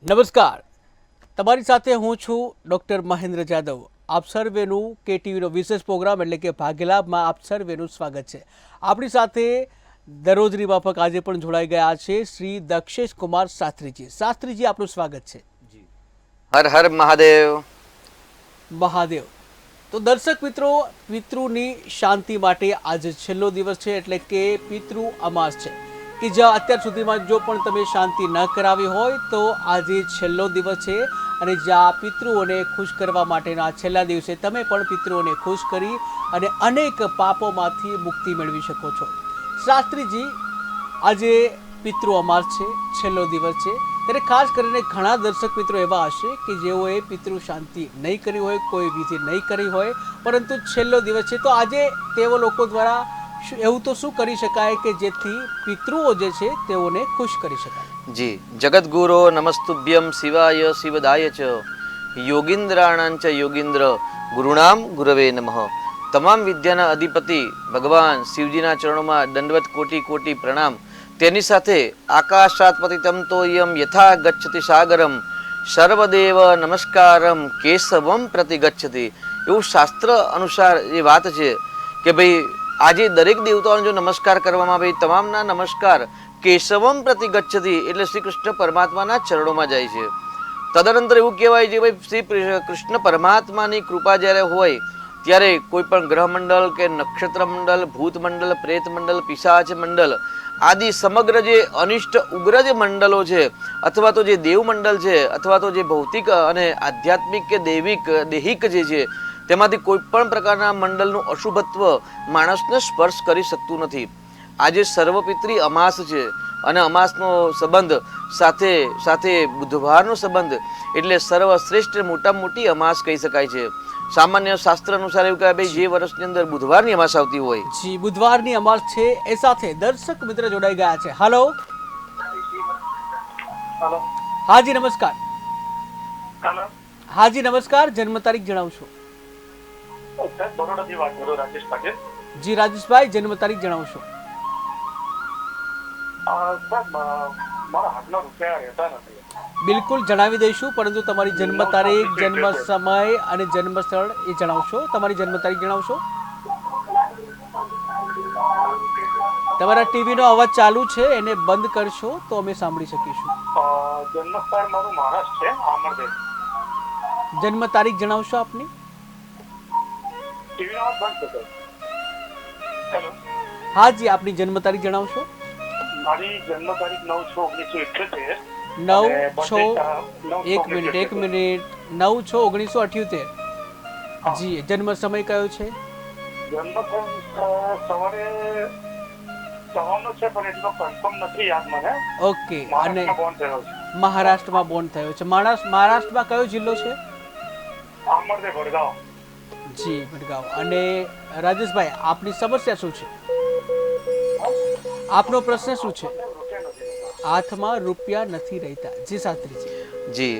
નમસ્કાર, તમારી સાથે હું છું ડૉક્ટર મહેન્દ્ર જાદવ. આપ સર્વેનું KTVનો વિશેષ પ્રોગ્રામ એટલે કે ભાગ્યલાભમાં આપ સર્વેનું સ્વાગત છે. આપણી સાથે દરરોજની માફક આજે પણ જોડાઈ ગયા છે શ્રી દક્ષેશ કુમાર શાસ્ત્રીજી. શાસ્ત્રીજી, આપનું સ્વાગત છે. હર હર મહાદેવ. મહાદેવ. તો દર્શક મિત્રો, પિતૃની શાંતિ માટે આજે છેલ્લો દિવસ છે એટલે કે પિતૃ અમાસ છે કે જ્યાં અત્યાર સુધીમાં જો પણ તમે શાંતિ ન કરાવી હોય તો આજે છેલ્લો દિવસ છે અને જ્યાં પિતૃઓને ખુશ કરવા માટેના છેલ્લા દિવસે તમે પણ પિતૃઓને ખુશ કરી અને અનેક પાપોમાંથી મુક્તિ મેળવી શકો છો. શાસ્ત્રીજી, આજે પિતૃ અમાસ છે, છેલ્લો દિવસ છે, ત્યારે ખાસ કરીને ઘણા દર્શક મિત્રો એવા હશે કે જેઓએ પિતૃ શાંતિ નહીં કરી હોય, કોઈ વિધિ નહીં કરી હોય, પરંતુ છેલ્લો દિવસ છે, તો આજે તેઓ લોકો દ્વારા એવું તો શું કરી શકાય કે જેથી પિતૃઓ જે છે તેઓને ખુશ કરી શકાય? જી, જગદગુરો નમસ્તુભ્યમ શિવાય શિવદાય ચ યોગીન્દ્રાણાં ચ યોગીન્દ્ર ગુરુણામ ગુરવે નમઃ. તમામ વિદ્યાના અધિપતિ ભગવાન શિવજીના ચરણોમાં દંડવત કોટી કોટી પ્રણામ. તેની સાથે આકાશાત પતિતમ તોયમ યથા ગચ્છતિ સાગરમ સર્વદેવ નમસ્કારમ કેશવમ પ્રતિગચ્છતિ. એવું શાસ્ત્ર અનુસાર એ વાત છે કે ભાઈ આજે દરેક દેવતાઓને જો નમસ્કાર કરવામાં આવે, તમામના નમસ્કાર કેશવમ પ્રતિગચ્છતિ એટલે શ્રી કૃષ્ણ પરમાત્માના ચરણોમાં જાય છે. તદનંતર એવું કહેવાય છે ભાઈ શ્રી કૃષ્ણ પરમાત્માની કૃપા જ્યારે હોય ત્યારે કોઈ પણ ગ્રહ મંડળ કે નક્ષત્ર મંડળ, ભૂત મંડળ, પ્રેત મંડળ, પિશાચ મંડળ આદિ સમગ્ર જે અનિષ્ટ ઉગ્ર જે મંડળો છે અથવા તો જે દેવ મંડળ છે અથવા તો જે ભૌતિક અને આધ્યાત્મિક કે દૈહિક જે છે તેમાંથી કોઈ પણ પ્રકારના મંડળનું અશુભત્વ માણસને સ્પર્શ કરી શકતું નથી. આજે સર્વપિત્રી અમાસ છે અને અમાસનો સંબંધ સાથે બુધવારનો સંબંધ એટલે સર્વશ્રેષ્ઠ મોટામાં મોટી અમાસ કહી શકાય છે. સામાન્ય શાસ્ત્ર અનુસાર એવું કહેવાય ભાઈ જે વર્ષની અંદર બુધવારની અમાસ આવતી હોય. જી, બુધવારની અમાસ છે. એ સાથે દર્શક મિત્ર જોડાઈ ગયા છે. હાલો. હાજી નમસ્કાર. હાજી નમસ્કાર, જન્મ તારીખ જણાવશો? જી રાજેશભાઈ, જન્મ તારીખ જણાવશો? બિલકુલ જણાવી દઈશું, પરંતુ તમારી જન્મ તારીખ, જન્મ સમય અને જન્મ સ્થળ એ જણાવશો. તમારી જન્મ તારીખ જણાવશો? તમારા ટીવીનો અવાજ ચાલુ છે, એને બંધ કરશો તો અમે સાંભળી શકીશું. જન્મ સ્થળ મારું મહારાષ્ટ્ર છે, અમરદેવ. જન્મ તારીખ જણાવશો આપની? ટીવીનો અવાજ બંધ કરો. હેલો. હા જી, આપની જન્મ તારીખ જણાવશો? મારી જન્મ તારીખ 9/6/1978. 9/6 એક મિનિટ 9/6/1978. જી, જન્મ સમય કયો છે? જન્મ સવારે સવારનો છે પણ એટલો કન્ફર્મ નથી યાદ મને. ઓકે. અને મહારાષ્ટ્રમાં બોર્ન થયો છે. મહારાષ્ટ્રમાં કયો જિલ્લો છે? અમરદેવ, વડગાંવ. જી, વડગાંવ. અને રાજેશભાઈ, આપની સમસ્યા શું છે? આપનો પ્રશ્ન શું છે? હાથમાં રૂપિયા નથી રહેતા. જી શાસ્ત્રીજી. જી,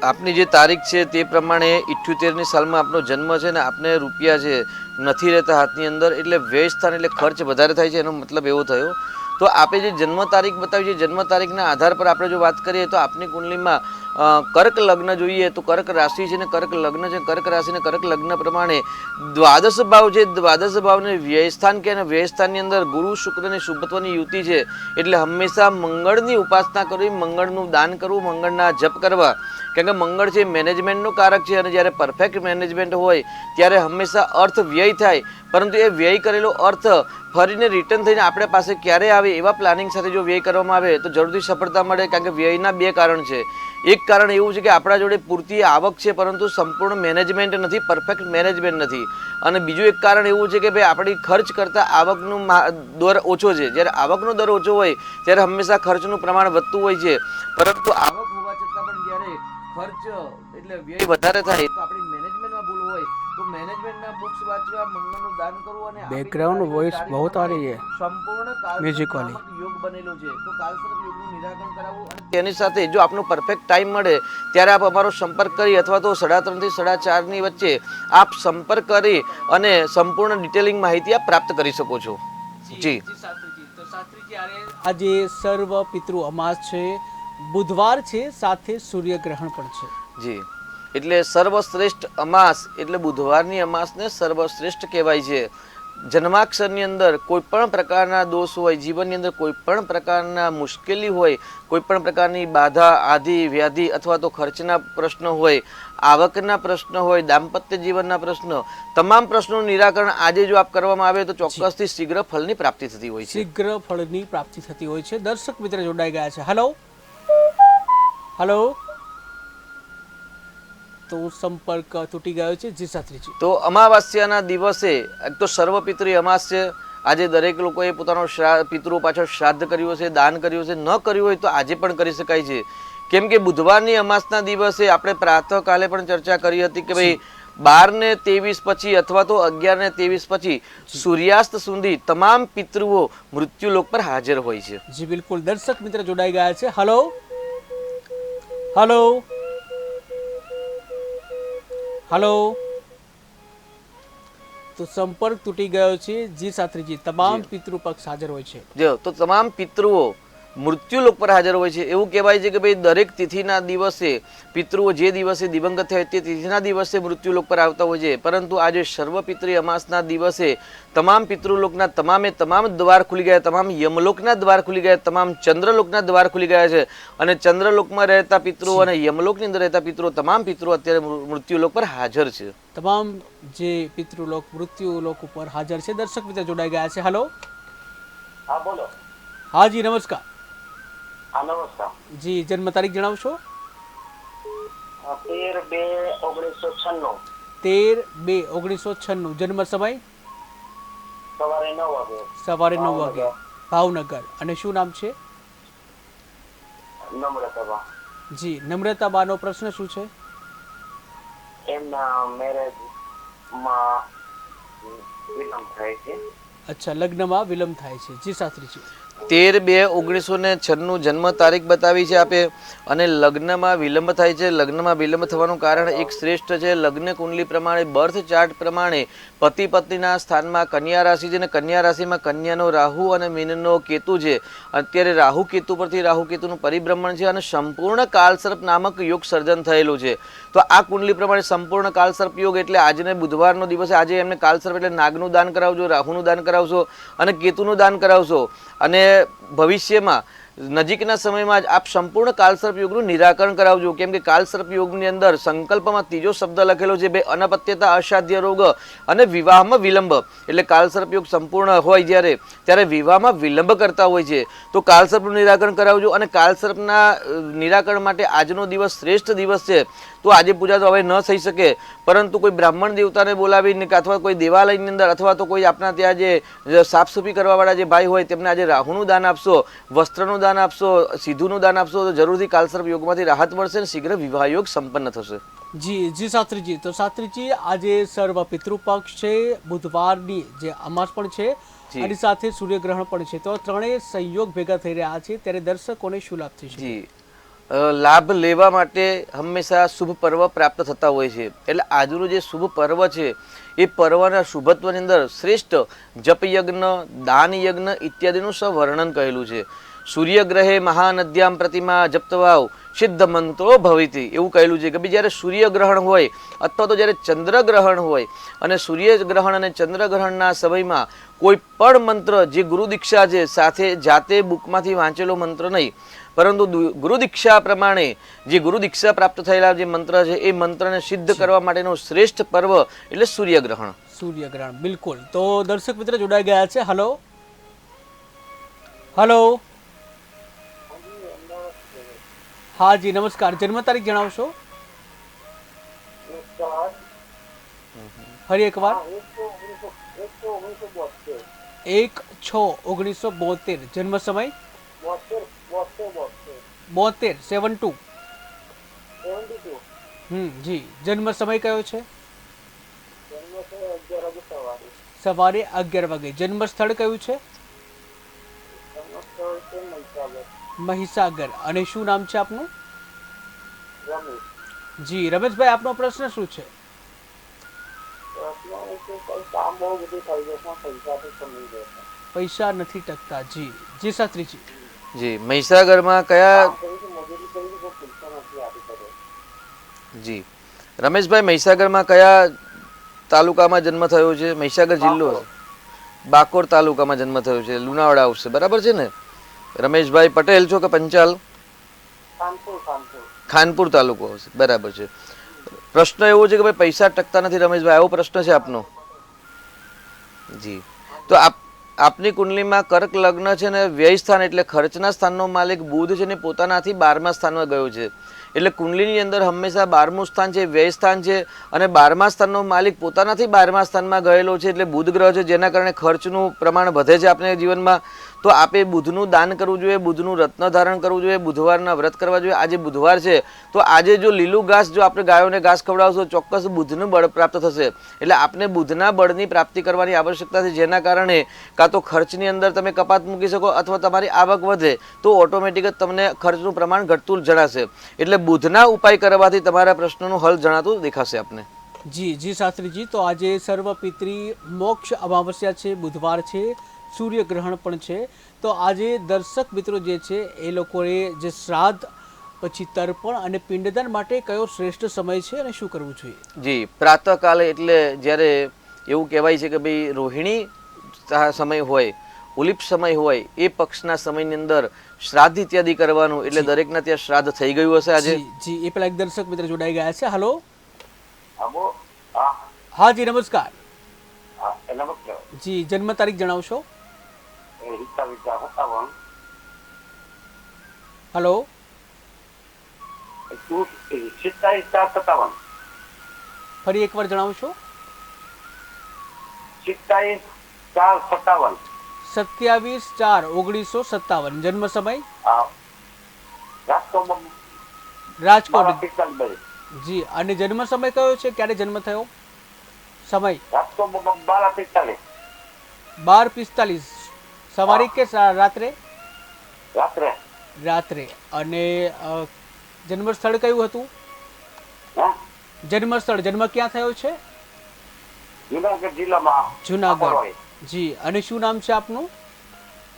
આપની જે તારીખ છે તે પ્રમાણે 78ની સાલમાં આપનો જન્મ છે ને આપને રૂપિયા છે નથી રહેતા હાથની અંદર, એટલે વ્યય સ્થાન એટલે ખર્ચ વધારે થાય છે, એનો મતલબ એવો થયો. તો આપે જે જન્મ તારીખ બતાવી છે, જન્મ તારીખના આધાર પર આપણે જો વાત કરીએ તો આપની કુંડલીમાં કર્ક લગ્ન જોઈએ તો કર્ક રાશિ છે ને કર્ક લગ્ન છે. કર્ક રાશિ ને કર્ક લગ્ન પ્રમાણે દ્વાદશ ભાવ છે, દ્વાદશ ભાવને વ્યયસ્થાન કે વ્યયસ્થાનની અંદર ગુરુ શુક્રની શુભત્વની યુતિ છે. એટલે હંમેશા મંગળની ઉપાસના કરવી, મંગળનું દાન કરવું, મંગળના જપ કરવા. કારણ કે મંગળ છે મેનેજમેન્ટનું કારક છે અને જ્યારે પરફેક્ટ મેનેજમેન્ટ હોય ત્યારે હંમેશા અર્થ વ્યય થાય, પરંતુ એ વ્યય કરેલો અર્થ ફરીને રિટર્ન થઈને આપણે પાસે ક્યારે આવે એવા પ્લાનિંગ સાથે જો વ્યય કરવામાં આવે તો જરૂરથી સફળતા મળે. કારણ કે વ્યયના બે કારણ છે. એક કારણ એવું છે કે આપણા જોડે પૂરતી આવક છે પરંતુ સંપૂર્ણ મેનેજમેન્ટ નથી, પરફેક્ટ મેનેજમેન્ટ નથી. અને બીજું એક કારણ એવું છે કે ભાઈ આપણી ખર્ચ કરતાં આવકનું દર ઓછો છે. જ્યારે આવકનો દર ઓછો હોય ત્યારે હંમેશા ખર્ચનું પ્રમાણ વધતું હોય છે, પરંતુ આવક હોવા છતાં પણ જ્યારે ખર્ચ એટલે વ્યય વધારે થાય તો આપણી મેનેજમેન્ટમાં ભૂલ હોય તો મેનેજમેન્ટના બુક્સ વાંચવા, મંગળનું દાન કરવું અને બેકગ્રાઉન્ડ વોઇસ बहुत आ रही है સંપૂર્ણ म्यूजिक वाली. યોગ બનેલો છે. તો કાલસર્પ યોગનું નિરાકરણ કરાવવું અને તેની સાથે જો આપનો પરફેક્ટ ટાઈમ મળે ત્યારે આપ અમારો સંપર્ક કરી અથવા તો 3:30 થી 4:30 વચ્ચે આપ સંપર્ક કરી અને સંપૂર્ણ ડિટેલિંગ માહિતી આપ પ્રાપ્ત કરી શકો છો. જી શાસ્ત્રીજી, તો શાસ્ત્રીજી આજે સર્વ પિતૃ અમાસ છે બુધવાર છે, સાથે સૂર્યગ્રહણ પણ છે. જી, એટલે સર્વશ્રેષ્ઠ અમાસ એટલે બુધવારની અમાસને સર્વશ્રેષ્ઠ કહેવાય છે. જન્માક્ષરની અંદર કોઈ પણ પ્રકારના દોષ હોય, જીવનની અંદર કોઈ પણ પ્રકારના મુશ્કેલી હોય, કોઈ પણ પ્રકારની બાધા, આધિ, વ્યાધિ અથવા તો ખર્ચના પ્રશ્ન હોય, આવકના પ્રશ્ન હોય, દાંપત્ય જીવનના પ્રશ્ન, તમામ પ્રશ્નોનું નિરાકરણ આજે જો આપ કરવામાં આવે તો ચોક્કસથી શીઘ્ર ફળની પ્રાપ્તિ થતી હોય છે. શીઘ્ર ફળની પ્રાપ્તિ થતી હોય છે. દર્શક મિત્ર જોડાઈ ગયા છે. હલો હલો, તો સંપર્ક તૂટી ગયો છે. જી શાસ્ત્રીજી. તો અમાવાસ્યાના દિવસે એક તો સર્વપિતૃ અમાસ છે. આજે દરેક લોકોએ પોતાનો પિતૃઓ પાછળ શ્રાદ્ધ કર્યું છે, દાન કર્યું છે. ન કર્યું હોય તો આજે પણ કરી શકાય છે. કેમ કે બુધવારની અમાસના દિવસે આપણે પ્રાતઃકાલે પણ ચર્ચા કરી હતી કે ભાઈ 12 ને 23 પછી અથવા તો 11 ને 23 પછી સૂર્યાસ્ત સુધી તમામ પિતૃઓ મૃત્યુલોક પર હાજર હોય છે. જી બિલકુલ. દર્શક મિત્ર જોડાઈ ગયા છે. હલો હલો હલો, તો સંપર્ક તૂટી ગયો છે. જી શાસ્ત્રીજી, તમામ પિતૃ પક્ષ હાજર હોય છે. જો તો તમામ પિતૃઓ મૃત્યુલોક પર હાજર હોય છે. એવું કહેવાય છે કે ભાઈ દરેક તિથિના દિવસે પિતૃઓ જે દિવસે દિવંગત થયા તે તિથિના દિવસે મૃત્યુલોક પર આવતા હોય છે. પરંતુ આજે સર્વપિતૃ અમાસના દિવસે તમામ પિતૃલોકના તમામ દ્વાર ખુલી ગયા, તમામ યમલોકના દ્વાર ખુલી ગયા, તમામ ચંદ્રલોકના દ્વાર ખુલી ગયા છે. અને ચંદ્રલોકમાં રહેતા પિતૃઓ અને યમલોકની અંદર રહેતા પિતૃઓ, તમામ પિતૃઓ અત્યારે મૃત્યુલોક પર હાજર છે. તમામ જે પિતૃલોક મૃત્યુલોક ઉપર હાજર છે. દર્શક મિત્ર જોડાઈ ગયા છે. હલો હા બોલો. હા જી નમસ્કાર. હા નમસ્કાર. જી જન્મ તારીખ જણાવશો? 13/2/1996. 13/2/1996. જન્મ સમય? સવારે 9 વાગે. સવારે 9 વાગે. ભાવનગર. અને શું નામ છે? નમ્રતાબા. જી નમ્રતાબાનો પ્રશ્ન શું છે? એમના મેરેજ માં વિલંબ થાય છે. અચ્છા, લગ્નમાં વિલંબ થાય છે. જી શાસ્ત્રીજી. 13/2/1996 જન્મ તારીખ બતાવી છે આપે. અને લગ્નમાં વિલંબ થાય છે. લગ્નમાં વિલંબ થવાનું કારણ એક શ્રેષ્ઠ છે. લગ્ન કુંડલી પ્રમાણે, બર્થ ચાર્ટ પ્રમાણે પતિ પત્નીના સ્થાનમાં કન્યા રાશિ છે અને કન્યા રાશિમાં કન્યાનો રાહુ અને મીનનો કેતુ છે. અત્યારે રાહુ કેતુ પરથી રાહુ કેતુનું પરિભ્રમણ છે અને સંપૂર્ણ કાળસર્પ નામક યોગ સર્જન થયેલું છે. તો આ કુંડલી પ્રમાણે સંપૂર્ણ કાળસર્પ યોગ એટલે આજને બુધવારનો દિવસ, આજે એમને કાળસર્પ એટલે નાગનું દાન કરાવજો, રાહુનું દાન કરાવશો અને કેતુનું દાન કરાવશો. અને ભવિષ્યમાં નજીકના સમયમાં જ આપ સંપૂર્ણ કાળસર્પ યોગનું નિરાકરણ કરાવજો. કેમ કે કાળસર્પ યોગની અંદર સંકલ્પમાં ત્રીજો શબ્દ લખેલો છે, બે અનપત્યતા, અસાધ્ય રોગ અને વિવાહમાં વિલંબ. એટલે કાળસર્પ યોગ સંપૂર્ણ હોય ત્યારે વિવાહમાં વિલંબ કરતા હોય છે. તો કાળસર્પનું નિરાકરણ કરાવજો. અને કાળસર્પના નિરાકરણ માટે આજનો દિવસ શ્રેષ્ઠ દિવસ છે. તો આજે પૂજા તો હવે ન થઈ શકે, પરંતુ કોઈ બ્રાહ્મણ દેવતાને બોલાવીને અથવા કોઈ દેવાલયની અંદર અથવા તો કોઈ આપણા ત્યાં જે સાફ સફાઈ કરવાવાળા જે ભાઈ હોય તેમને આજે રાહુનું દાન આપશો, વસ્ત્રનું દાન આપશો, સિંધુનું દાન આપશો તો જરૂરથી કાળસર્પ યોગમાંથી રાહત મળશે અને શીઘ્ર વિવાહ યોગ સંપન્ન થશે. જી શાસ્ત્રીજી. તો શાસ્ત્રીજી, આજે સર્વ પિતૃપક્ષ છે, બુધવારની જે અમાસ પણ છે અને સાથે સૂર્યગ્રહણ પણ છે. તો ત્રણેય સંયોગ ભેગા થઈ રહ્યા છે, ત્યારે દર્શકોને શું લાભ થશે? જી, લાભ લેવા માટે હંમેશા શુભ પર્વ પ્રાપ્ત થતા હોય છે. એટલે આજનું જે શુભ પર્વ છે એ પર્વના શુભત્વની અંદર શ્રેષ્ઠ જપયજ્ઞ, દાન યજ્ઞ ઇત્યાદિનું સવર્ણન કહેલું છે. સૂર્યગ્રહે મહાનદ્યામ પ્રતિમા જપ્તવાવ સિદ્ધ મંત્રો ભવિતિ એવું કહેલું છે કે ભાઈ જ્યારે સૂર્યગ્રહણ હોય અથવા તો જ્યારે ચંદ્રગ્રહણ હોય અને સૂર્યગ્રહણ અને ચંદ્રગ્રહણના સમયમાં કોઈ પણ મંત્ર જે ગુરુ દીક્ષા છે, સાથે જાતે બુકમાંથી વાંચેલો મંત્ર નહીં, પરંતુ ગુરુ દીક્ષા પ્રમાણે જે ગુરુ દીક્ષા પ્રાપ્ત થયેલા જે મંત્ર છે એ મંત્રને સિદ્ધ કરવા માટેનું શ્રેષ્ઠ પર્વ એટલે સૂર્યગ્રહણ. સૂર્યગ્રહણ, બિલકુલ. તો દર્શક મિત્ર જોડાઈ ગયા છે. હલો હલો, હા જી નમસ્કાર. જન્મ તારીખ જણાવશો? ફરી એકવાર. 1/6/1972. જન્મ સમય? 72. જી. જન્મ સમય કયો છે? સવારે 11 વાગે. જન્મ સ્થળ કયું છે? મહીસાગર. અને શું નામ છે આપનું? જી રમેશભાઈ, આપનો પ્રશ્ન શું છે? પૈસા નથી ટકતા. જી શાસ્ત્રીજી. જી મહીસાગરમાં કયા જી રમેશભાઈ મહીસાગરમાં કયા તાલુકામાં જન્મ થયો છે? મહીસાગર જિલ્લો બાકોર તાલુકામાં જન્મ થયો છે, લુણાવાડા આવશે, બરાબર છે ને? રમેશભાઈ પટેલ છો કે પંચાલ? ખાનપુર તાલુકો આવશે, બરાબર છે. પ્રશ્ન એવો છે કે ભાઈ પૈસા ટકતા નથી રમેશભાઈ, આવો પ્રશ્ન છે આપનો? જી તો આપની કુંડલીમાં કર્ક લગ્ન છે ને વ્યય સ્થાન એટલે ખર્ચના સ્થાનનો માલિક બુધ છે ને પોતાનાથી 12મા સ્થાનમાં ગયો છે. એટલે કુંડલીની અંદર હંમેશા 12મું સ્થાન છે વ્યય સ્થાન છે અને 12મા સ્થાનનો માલિક પોતાનાથી 12મા સ્થાનમાં ગયેલો છે એટલે બુધ ગ્રહ છે, જેના કારણે ખર્ચનું પ્રમાણ વધે છે આપણે જીવનમાં. તો આપે બુધનું દાન કરવું જોઈએ, બુધનું રત્ન ધારણ કરવું જોઈએ, બુધવારના વ્રત કરવા જોઈએ. આજે બુધવાર છે તો આજે જો લીલું ઘાસ જો આપણે ગાયોને ઘાસ ખવડાવશો ચોક્કસ બુધનું બળ પ્રાપ્ત થશે. એટલે આપણે બુધના બળની પ્રાપ્તિ કરવાની આવશ્યકતા છે, જેના કારણે કાં તો ખર્ચની અંદર તમે કપાત મૂકી શકો અથવા તમારી આવક વધે તો ઓટોમેટિક જ તમને ખર્ચનું પ્રમાણ ઘટતું જણાશે. એટલે બુધના ઉપાય કરવાથી તમારા પ્રશ્નનું હલ જણાતું દેખાશે આપને. જી શાસ્ત્રીજી, તો આજે સર્વ પિતૃ મોક્ષ અમાવસ્યા છે, બુધવાર છે, સૂર્યગ્રહણ પણ છે. તો આજે દર્શક મિત્રો જે છે એ લોકોએ જે શ્રાદ્ધ પછી તર્પણ અને પિંડદાન માટે કયો શ્રેષ્ઠ સમય છે અને શું કરવું જોઈએ? જી પ્રાતઃકાલે એટલે જ્યારે એવું કહેવાય છે કે ભાઈ રોહિણી સમય હોય, ઉલિપ સમય હોય, એ પક્ષના સમયની અંદર શ્રાદ્ધ ઇત્યાદિ કરવાનું. એટલે દરેકના ત્યાં શ્રાદ્ધ થઈ ગયું હશે આજે. જી એ પેલા એક દર્શક મિત્ર જોડાઈ ગયા છે. હલો. હા હા જી નમસ્કાર. નમસ્કાર. જી જન્મ તારીખ જણાવશો? હલો. 27/4/57. ફરી એકવાર જણાવશો? 27/4/57. 27/4/1957. જન્મ સમય? રાજકોટ. રાજકોટ. જી અને જન્મ સમય કયો છે? ક્યારે જન્મ થયો? સમય? રાજકોટ 12:45. 12:45 સવારે કે રાત્રે? રાત્રે. રાત્રે. અને જન્મ સ્થળ કયું હતું? જન્મ સ્થળ જન્મ ક્યાં થયો છે? જુનાગઢ જિલ્લામાં. જુનાગઢ. જી અને શું નામ છે આપનું?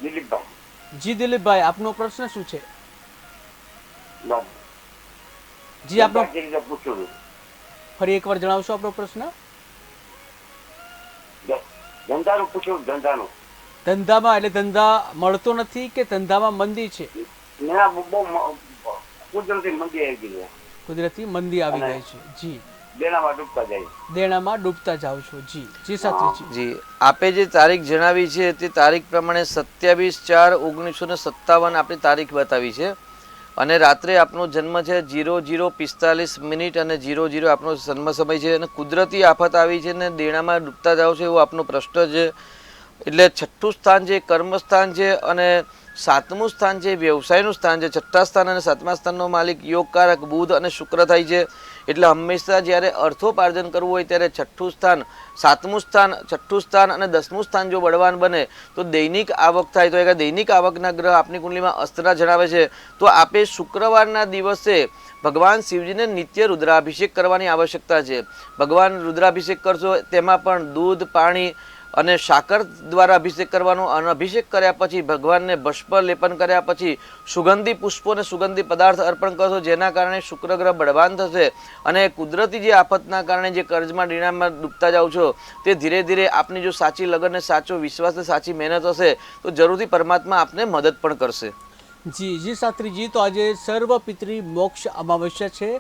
દિલીપભાઈ. જી દિલીપભાઈ, આપનો પ્રશ્ન શું છે? જી આપનો પૂછ્યું ફરી એકવાર જણાવશો આપનો પ્રશ્ન? ધંધાનું પૂછ્યું. ધંધાનું. ધંધામાં એટલે ધંધા મળતો નથી કે ધંધામાં મંદી છે? કુદરતી મંદી આવી ગઈ. કુદરતી મંદી આવી ગઈ છે. જી દેણામાં ડૂબતા જાય. દેણામાં ડૂબતા જાવ છો. જી શાસ્ત્રીજી. જી આપે જે તારીખ જણાવી છે તે તારીખ પ્રમાણે 27/4/1957 આપણી તારીખ બતાવી છે અને રાત્રે આપનો જન્મ છે 00:45 અને 00 આપનો જન્મ સમય છે અને કુદરતી આફત આવી છે ને દેણામાં ડૂબતા જાવ છો એવો આપનો પ્રશ્ન છે. એટલે 6થું સ્થાન છે કર્મસ્થાન છે અને 7મું સ્થાન છે વ્યવસાયનું સ્થાન છે. 6થા સ્થાન અને 7મા સ્થાનનો માલિક યોગકારક બુધ અને શુક્ર થાય છે. એટલે હંમેશા જ્યારે અર્થોપાર્જન કરવું હોય ત્યારે 6થું સ્થાન, 7મું સ્થાન, 6થું સ્થાન અને 10મું સ્થાન જો બળવાન બને તો દૈનિક આવક થાય. તો એક દૈનિક આવકના ગ્રહ આપની કુંડલીમાં અસ્તરા જણાવે છે. તો આપે શુક્રવારના દિવસે ભગવાન શિવજીને નિત્ય રુદ્રાભિષેક કરવાની આવશ્યકતા છે. ભગવાન રુદ્રાભિષેક કરશો તેમાં પણ દૂધ, પાણી અને સાકર દ્વારા અભિષેક કરવાનો અને અભિષેક કર્યા પછી ભગવાનને ભસ્મ લેપન કર્યા પછી સુગંધી પુષ્પો અને સુગંધી પદાર્થ અર્પણ કરશો, જેના કારણે શુક્ર ગ્રહ બળવાન થશે અને કુદરતી જે આફતના કારણે જે કર્જમાં દીણામાં ડૂબતા જાઓ છો તે ધીરે ધીરે આપની જો સાચી લગન ને સાચો વિશ્વાસ ને સાચી મહેનત હશે તો જરૂરથી પરમાત્મા આપને મદદ પણ કરશે. જી શાસ્ત્રીજી, તો આજે સર્વ પિતૃ મોક્ષ અમાવસ્યા છે.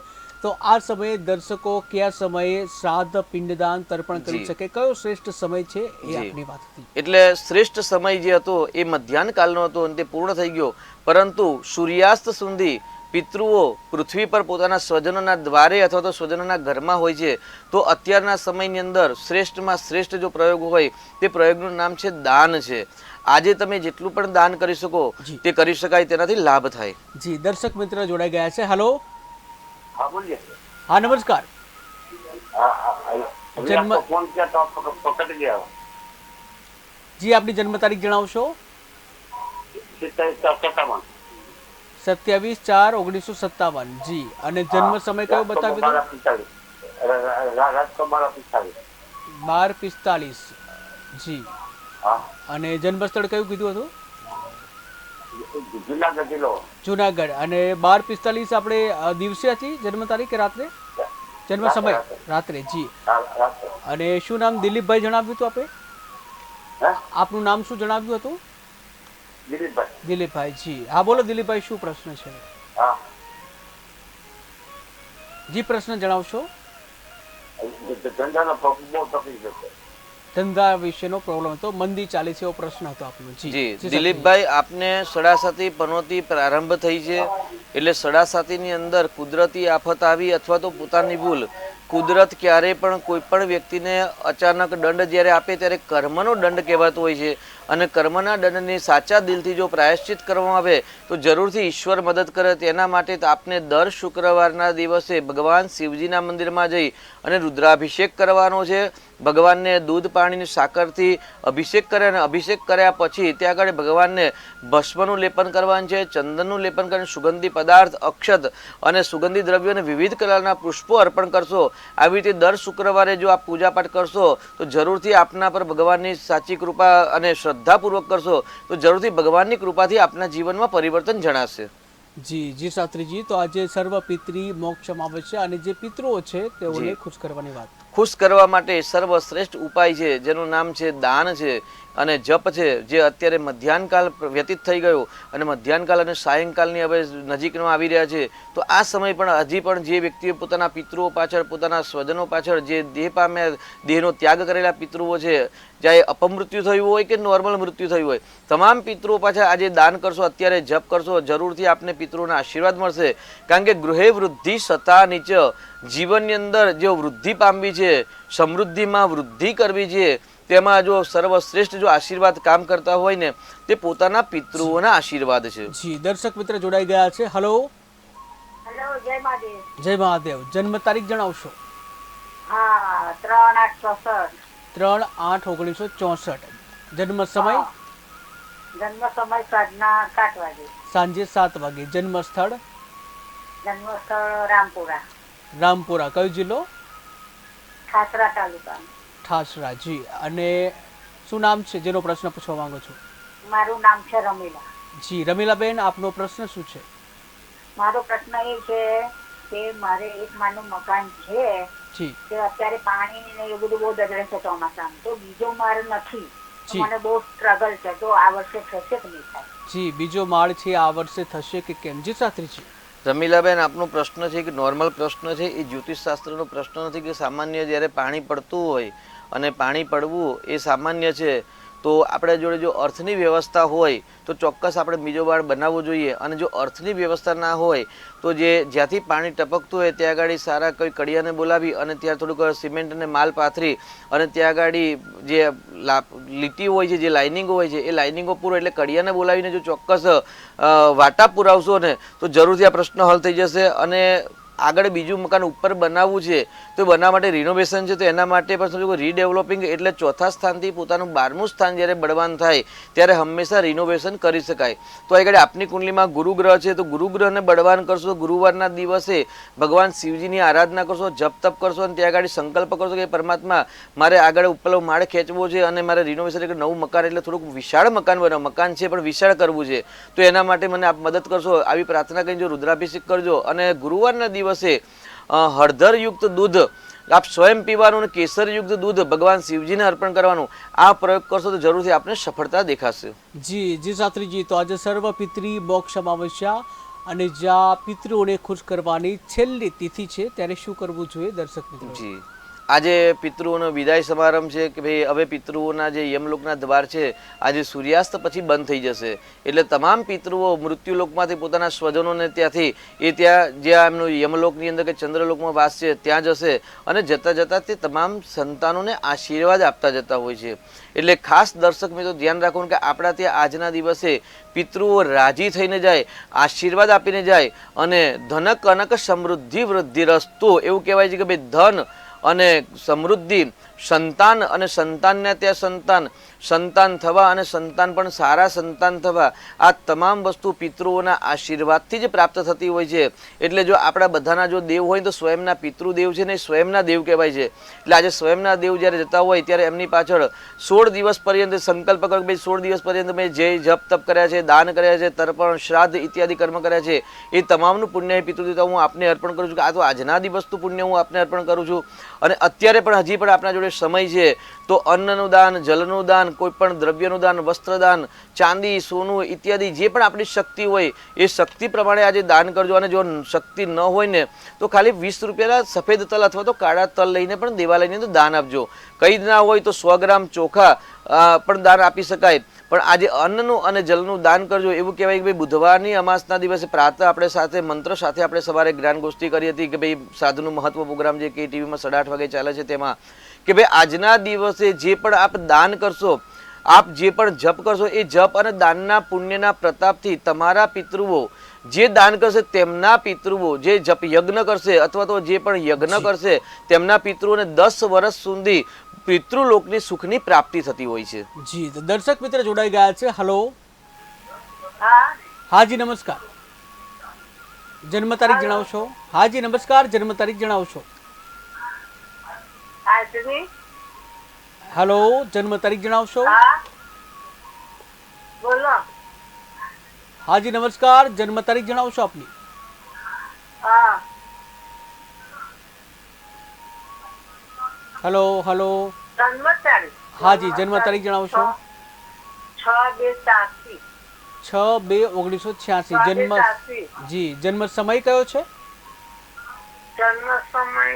તો આ સમયે દર્શકો કયા સમયે શ્રાદ્ધ પિંડદાન તર્પણ કરી શકે? કયો શ્રેષ્ઠ સમય છે એ આપની વાત હતી. એટલે શ્રેષ્ઠ સમય જે હતો એ મધ્યાહન કાળનો હતો અને તે પૂર્ણ થઈ ગયો, પરંતુ સૂર્યાસ્ત સુધી પિતૃઓ પૃથ્વી પર પોતાના સ્વજનોના દ્વારે અથવા તો સ્વજનોના ઘરમાં હોય છે. તો અત્યારના સમયની અંદર શ્રેષ્ઠમાં શ્રેષ્ઠ જો પ્રયોગ હોય તે પ્રયોગનું નામ છે દાન છે. આજે તમે જેટલું પણ દાન કરી શકો તે કરી શકાય, તેનાથી લાભ થાય. જી દર્શક મિત્ર જોડાઈ ગયા છે. હલો. હા બોલીએ. હા નમસ્કાર. જન્મ ફોન ક્યાં તો કટી ગયા. જી આપની જન્મ તારીખ જણાવશો? 27/4/57. 27/4/1957. જી અને જન્મ સમય કયો બતાવી દો? રાજકોટ 12:45. જી અને જન્મ સ્થળ કયું કીધું હતું? જુનાગઢ જિલ્લો. જુનાગઢ. અને 12:45 આપણે દિવસે હતી જન્મ તારીખ કે રાત્રે? જન્મ સમય રાત્રે. જી. રાત્રે. અને શું નામ દિલીપભાઈ જણાવ્યું હતું આપે? હે? આપનું નામ શું જણાવ્યું હતું? દિલીપભાઈ. દિલીપભાઈ. જી હા, બોલો દિલીપભાઈ, શું પ્રશ્ન છે? હા. જી, પ્રશ્ન જણાવશો. ધંધાનો બહુ તકલીફ છે. ધંધા વિશેનો પ્રોબ્લેમ હતો, મંદી ચાલે છે એવો પ્રશ્ન હતો આપનો. જી દિલીપભાઈ, આપને સડાસાતી પનોતી પ્રારંભ થઈ છે, એટલે સડાસાતીની અંદર કુદરતી આફત આવી અથવા તો પોતાની ભૂલ. કુદરત ક્યારે પણ કોઈ પણ વ્યક્તિને અચાનક દંડ જ્યારે આપે ત્યારે કર્મનો દંડ કહેવાતો હોય છે, અને કર્મના દંડની સાચા દિલથી જો પ્રાયશ્ચિત કરવામાં આવે તો જરૂરથી ઈશ્વર મદદ કરે. તેના માટે આપને દર શુક્રવારના દિવસે ભગવાન શિવજીના મંદિરમાં જઈ અને રુદ્રાભિષેક કરવાનો છે. ભગવાનને દૂધ પાણીની સાકરથી અભિષેક કરે, અને અભિષેક કર્યા પછી ત્યાં આગળ ભગવાનને ભસ્મનું લેપન કરવાનું છે, ચંદનનું લેપન કરીને સુગંધી પદાર્થ, અક્ષત અને સુગંધી દ્રવ્યો અને વિવિધ કલરના પુષ્પો અર્પણ કરશો. આવી રીતે દર શુક્રવારે જો આપ પૂજાપાઠ કરશો તો જરૂરથી આપના પર ભગવાનની સાચી કૃપા અને શ્રદ્ધાપૂર્વક કરશો તો જરૂરથી ભગવાનની કૃપાથી આપના જીવનમાં પરિવર્તન જણાશે. જી જી શાસ્ત્રીજી, તો આજે સર્વ પિતૃ મોક્ષમાં આવે છે અને જે પિતૃઓ છે તેઓને ખુશ કરવાની વાત. ખુશ કરવા માટે સર્વશ્રેષ્ઠ ઉપાય છે જેનું નામ છે દાન છે અને જપ છે. જે અત્યારે મધ્યાહનકાલ વ્યતીત થઈ ગયો અને મધ્યાહનકાલ અને સાયંકાલની હવે નજીકમાં આવી રહ્યા છે, તો આ સમય પણ હજી પણ જે વ્યક્તિઓ પોતાના પિતૃઓ પાછળ, પોતાના સ્વજનો પાછળ, જે દેહ પામ્યા, દેહનો ત્યાગ કરેલા પિતૃઓ છે, ચાહે અપમૃત્યુ થયું હોય કે નોર્મલ મૃત્યુ થયું હોય, તમામ પિતૃઓ પાછળ આજે દાન કરશો, અત્યારે જપ કરશો, જરૂરથી આપને પિતૃઓના આશીર્વાદ મળશે. કારણ કે ગૃહે વૃદ્ધિ સતા નીચ, જીવનની અંદર જો વૃદ્ધિ પામવી છે, સમૃદ્ધિમાં વૃદ્ધિ કરવી છે, તેમાં જો સર્વશ્રેષ્ઠ જો આશીર્વાદ કામ કરતા હોય ને તે પોતાના પિતૃઓના આશીર્વાદ છે. જી, દર્શક મિત્ર જોડાઈ ગયા છે. હલો. હેલો, જય મહાદેવ. જય મહાદેવ. જન્મ તારીખ જણાવશો. હા, 3/8/64. 3/8/1964. જન્મ સમય? જન્મ સમય સાંજના 7 વાગે. સાંજે 7 વાગે. જન્મ સ્થળ? જન્મ સ્થળ રામપુરા. રામપુરા. કયો જિલ્લો? ઠાસરા તાલુકા. ઠાસરા. જી. અને શું નામ છે જેનો પ્રશ્ન પૂછવા માંગો છો? મારું નામ છે રમીલા. જી રમીલાબેન, આપનો પ્રશ્ન શું છે? મારો પ્રશ્ન એ છે કે મારે એક માળનું મકાન છે, જી કે અત્યારે પાણી ને એ બધું બહુ દગડે છે ચોમાસામાં, તો બીજો માળ નથી, તો જી. મને બહુ સ્ટ્રગલ છે, તો આ વર્ષે થશે કે નહીં થાય? જી, બીજો માળ છે આ વર્ષે થશે કે કેમ? જી શાસ્ત્રીજી. રમીલાબેન, આપનો પ્રશ્ન છે કે નોર્મલ પ્રશ્ન છે, એ જ્યોતિષ શાસ્ત્રનો પ્રશ્ન નથી કે સામાન્ય જ્યારે પાણી પડતું હોય અને પાણી પડવું એ સામાન્ય છે, તો આપણે જોડે જો અર્થની વ્યવસ્થા હોય તો ચોક્કસ આપણે બીજો માળ બનાવવો જોઈએ. અને જો અર્થની વ્યવસ્થા ના હોય તો જે જ્યાંથી પાણી ટપકતું હોય ત્યાં આગળ સારા કોઈ કડિયાને બોલાવી અને ત્યાં થોડુંક સિમેન્ટ અને માલ પાથરી અને ત્યાં આગળ જે લીટી હોય છે, જે લાઇનિંગો હોય છે, એ લાઇનિંગો પૂરો એટલે કડિયાને બોલાવીને જો ચોક્કસ વાટા પુરાવશો ને તો જરૂરથી આ પ્રશ્ન હલ થઈ જશે. અને આગળ બીજું મકાન ઉપર બનાવવું છે તો બનાવવા માટે રિનોવેશન છે, તો એના માટે પણ સમજો રીડેવલપિંગ એટલે ચોથા સ્થાનથી પોતાનું 12મું સ્થાન જ્યારે બળવાન થાય ત્યારે હંમેશા રિનોવેશન કરી શકાય. તો આગળ આપની કુંડલીમાં ગુરુગ્રહ છે, તો ગુરુગ્રહને બળવાન કરશો, ગુરુવારના દિવસે ભગવાન શિવજીની આરાધના કરશો, જપ તપ કરશો અને ત્યાં આગળ સંકલ્પ કરશો કે પરમાત્મા મારે આગળ ઉપરનો માળ ખેંચવો છે અને મારે રિનોવેશન એટલે નવું મકાન એટલે થોડુંક વિશાળ મકાન બનાવો, મકાન છે પણ વિશાળ કરવું છે, તો એના માટે મને આપ મદદ કરશો. આવી પ્રાર્થના કરીને જો રુદ્રાભિષેક કરજો અને ગુરુવારના દિવસે હળદરયુક્ત દૂધ આપ સ્વયં પીવાનું અને કેસરયુક્ત દૂધ ભગવાન શિવજીને અર્પણ કરવાનું, આ પ્રયોગ કરશો તો જરૂરથી આપને સફળતા દેખાશે. જી જી શાસ્ત્રીજી, તો આજે સર્વ પિતૃ મોક્ષ અમાવસ્યા અને જ્યાં પિતૃઓને ખુશ કરવાની છેલ્લી તિથિ છે ત્યારે શું કરવું જોઈએ દર્શક મિત્રો? જી, આજે પિતૃઓનો વિદાય સમારંભ છે કે ભાઈ હવે પિતૃઓના જે યમલોકના દ્વાર છે આજે સૂર્યાસ્ત પછી બંધ થઈ જશે, એટલે તમામ પિતૃઓ મૃત્યુલોકમાંથી પોતાના સ્વજનોને ત્યાંથી એ ત્યાં જ્યાં એમનું યમલોકની અંદર કે ચંદ્રલોકમાં વાસ છે ત્યાં જશે અને જતાં જતાં તે તમામ સંતાનોને આશીર્વાદ આપતા જતા હોય છે. એટલે ખાસ દર્શક મિત્રો ધ્યાન રાખવું કે આપણા ત્યાં આજના દિવસે પિતૃઓ રાજી થઈને જાય, આશીર્વાદ આપીને જાય અને ધનક અનક સમૃદ્ધિ વૃદ્ધિ રસ્તો એવું કહેવાય છે કે ભાઈ ધન અને સમૃદ્ધિ, સંતાન અને સંતાનને ત્યાં સંતાન, સંતાન થવા અને સંતાન પણ સારા સંતાન થવા, આ તમામ વસ્તુ પિતૃઓના આશીર્વાદથી જ પ્રાપ્ત થતી હોય છે. એટલે જો આપણા બધાના જો દેવ હોય તો સ્વયંના પિતૃદેવ છે ને સ્વયંના દેવ કહેવાય છે. એટલે આજે સ્વયંના દેવ જ્યારે જતા હોય ત્યારે એમની પાછળ 16 દિવસ પર્યંત સંકલ્પ કરો કે ભાઈ 16 દિવસ પર્યંત મેં જે જપ તપ કર્યા છે, દાન કર્યા છે, તર્પણ શ્રાદ્ધ ઇત્યાદિ કર્મ કર્યા છે, એ તમામનું પુણ્ય પિતૃદેવતા હું આપને અર્પણ કરું છું કે આ તો આજના દિવસનું પુણ્ય હું આપને અર્પણ કરું છું. અને અત્યારે પણ હજી પણ આપણા જોડે સમય છે તો અન્નનું દાન, જલનું દાન, કોઈ પણ દ્રવ્યનું દાન, વસ્ત્રદાન, ચાંદી, સોનું ઇત્યાદિ જે પણ આપણી શક્તિ હોય એ શક્તિ પ્રમાણે આજે દાન કરજો. અને જો શક્તિ ન હોય ને તો ખાલી 20 રૂપિયાના સફેદ તલ અથવા તો કાળા તલ લઈને પણ દેવાલયની અંદર દાન આપજો. કંઈ જ ના હોય તો 100 ગ્રામ ચોખા પણ દાન આપી શકાય. પણ આજે અન્નનું અને જલનું દાન કરજો. એવું કહેવાય કે ભાઈ બુધવારની અમાસના દિવસે પ્રાતઃ આપણે સાથે મંત્ર સાથે આપણે સવારે જ્ઞાન ગોષ્ઠી કરી હતી કે ભાઈ સાધુનું મહત્વ પ્રોગ્રામ જે કે ટીવીમાં 8:30 વાગે ચાલે છે તેમાં કે ભાઈ આજના દિવસે જે પણ આપ દાન કરશો, આપ જે પણ જપ કરશો, એ જપ અને દાનના પુણ્યના પ્રતાપથી તમારા પિતૃઓ જે દાન કરશે તેમના પિતૃઓ જે જપ યજ્ઞ કરશે અથવા તો જે પણ યજ્ઞ કરશે તેમના પિતૃઓને 10 વર્ષ સુધી પિતૃલોકની સુખની પ્રાપ્તિ થતી હોય છે. જી, તો દર્શક મિત્ર જોડાઈ ગયા છે. હલો, હા હાજી નમસ્કાર, જન્મ તારીખ જણાવશો? હાજી નમસ્કાર, જન્મ તારીખ જણાવશો? આજની હલો, જન્મ તારીખ જણાવશો? હા બોલો. હાજી નમસ્કાર, જન્મ તારીખ જણાવશો આપની? હા હલો હલો, જન્મ તારીખ? હાજી જન્મ તારીખ જણાવશો? 6/2/86. 6/2/1986. જન્મ, 6/2/86. જી, જન્મ સમય કયો છે? જન્મ સમય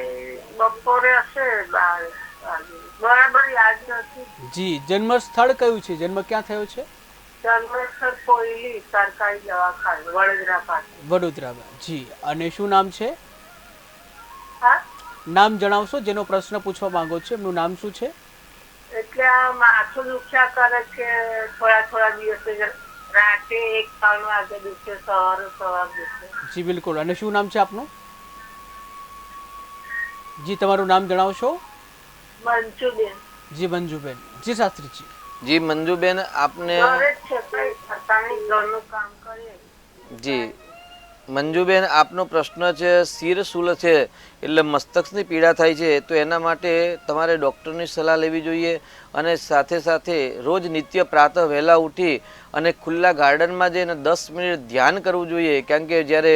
બપોરે હશે 12 વાગે. બરાબર યાદ નથી. જી, જન્મ સ્થળ કયું છે? જન્મ ક્યાં થયો છે? જન્મસ્થળ કોયલી સરકારી દવાખાનું વડોદરા પાસે. વડોદરા. જી, અને શું નામ છે? હા નામ જણાવશો જેનો પ્રશ્ન પૂછવા માંગો છો? એમનું નામ શું છે? એટલે આ માથું દુખ્યા કરે છે થોડા દિવસે, રાતે 1-3 વાગે દુખે, સવારે દુખે. જી બિલકુલ. અને શું નામ છે આપનું? જી, તમારું નામ જણાવશો? મંજુબેન. જી મંજુબેન. જી શાસ્ત્રીજી. જી મંજુબેન, આપને ઘરે જ છે, કઈ પોતાની ઘરનું કામ કરીએ. જી મંજુબેન, આપનો પ્રશ્ન છે શિરશૂલ છે એટલે મસ્તકની પીડા થાય છે, તો એના માટે તમારે ડૉક્ટરની સલાહ લેવી જોઈએ. અને સાથે સાથે રોજ નિત્ય પ્રાતઃ વહેલા ઉઠી અને ખુલ્લા ગાર્ડનમાં જઈને 10 મિનિટ ધ્યાન કરવું જોઈએ. કારણ કે જ્યારે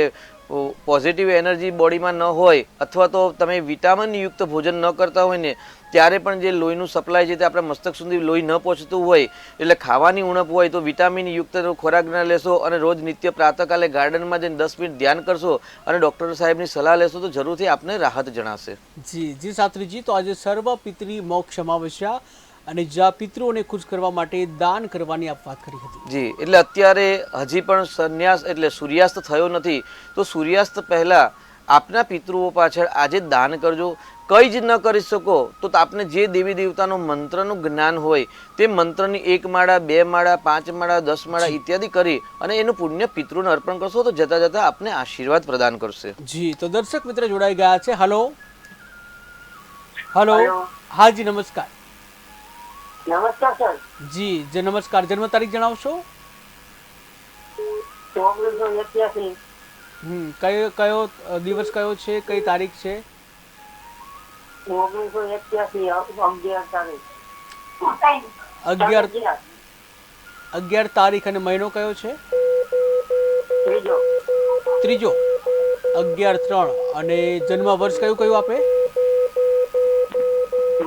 પોઝિટિવ એનર્જી બોડીમાં ન હોય અથવા તો તમે વિટામિન યુક્ત ભોજન ન કરતા હોય ને ત્યારે પણ જે લોહીનું સપ્લાય છે તે આપણા મસ્તક સુધી લોહી ન પહોંચતું હોય, એટલે ખાવાની ઉણપ હોય તો વિટામિન યુક્ત ખોરાક ન લેશો અને રોજ નિત્ય પ્રાતઃકાલે ગાર્ડનમાં જઈને 10 મિનિટ ધ્યાન કરશો અને ડૉક્ટર સાહેબની સલાહ લેશો તો જરૂરથી આપને રાહત જણાશે. જી જી શાસ્ત્રીજી, તો આજે સર્વ પિતૃ મોક્ષ અમાવસ્યા અને જ્યાં પિતૃઓને ખુશ કરવા માટે દાન કરવાની આપ વાત કરી હતી. જી, એટલે અત્યારે હજી પણ સંન્યાસ એટલે સૂર્યાસ્ત થયો નથી, તો સૂર્યાસ્ત પહેલા આપના પિતૃઓ પાછળ આજે દાન કરજો. કંઈ જ ન કરી શકો તો આપને જે દેવી દેવતાનો મંત્રનું જ્ઞાન હોય તે મંત્રની 1 માળા, 2 માળા, 5 માળા, 10 માળા ઇત્યાદિ કરી અને એનું પુણ્ય પિતૃને અર્પણ કરશો તો જતા જતા આપને આશીર્વાદ પ્રદાન કરશે. જી, તો દર્શક મિત્ર જોડાઈ ગયા છે. હલો હલો, હાજી નમસ્કાર. નમસ્કાર સર. જી જે નમસ્કાર, જન્મ તારીખ જણાવશો? 1981. કયો દિવસ કયો છે, કઈ તારીખ છે? 1981 તારીખ. 11 તારીખ. અને મહિનો કયો છે? ત્રીજો. 11/3. અને જન્મ વર્ષ કયું કયું આપે?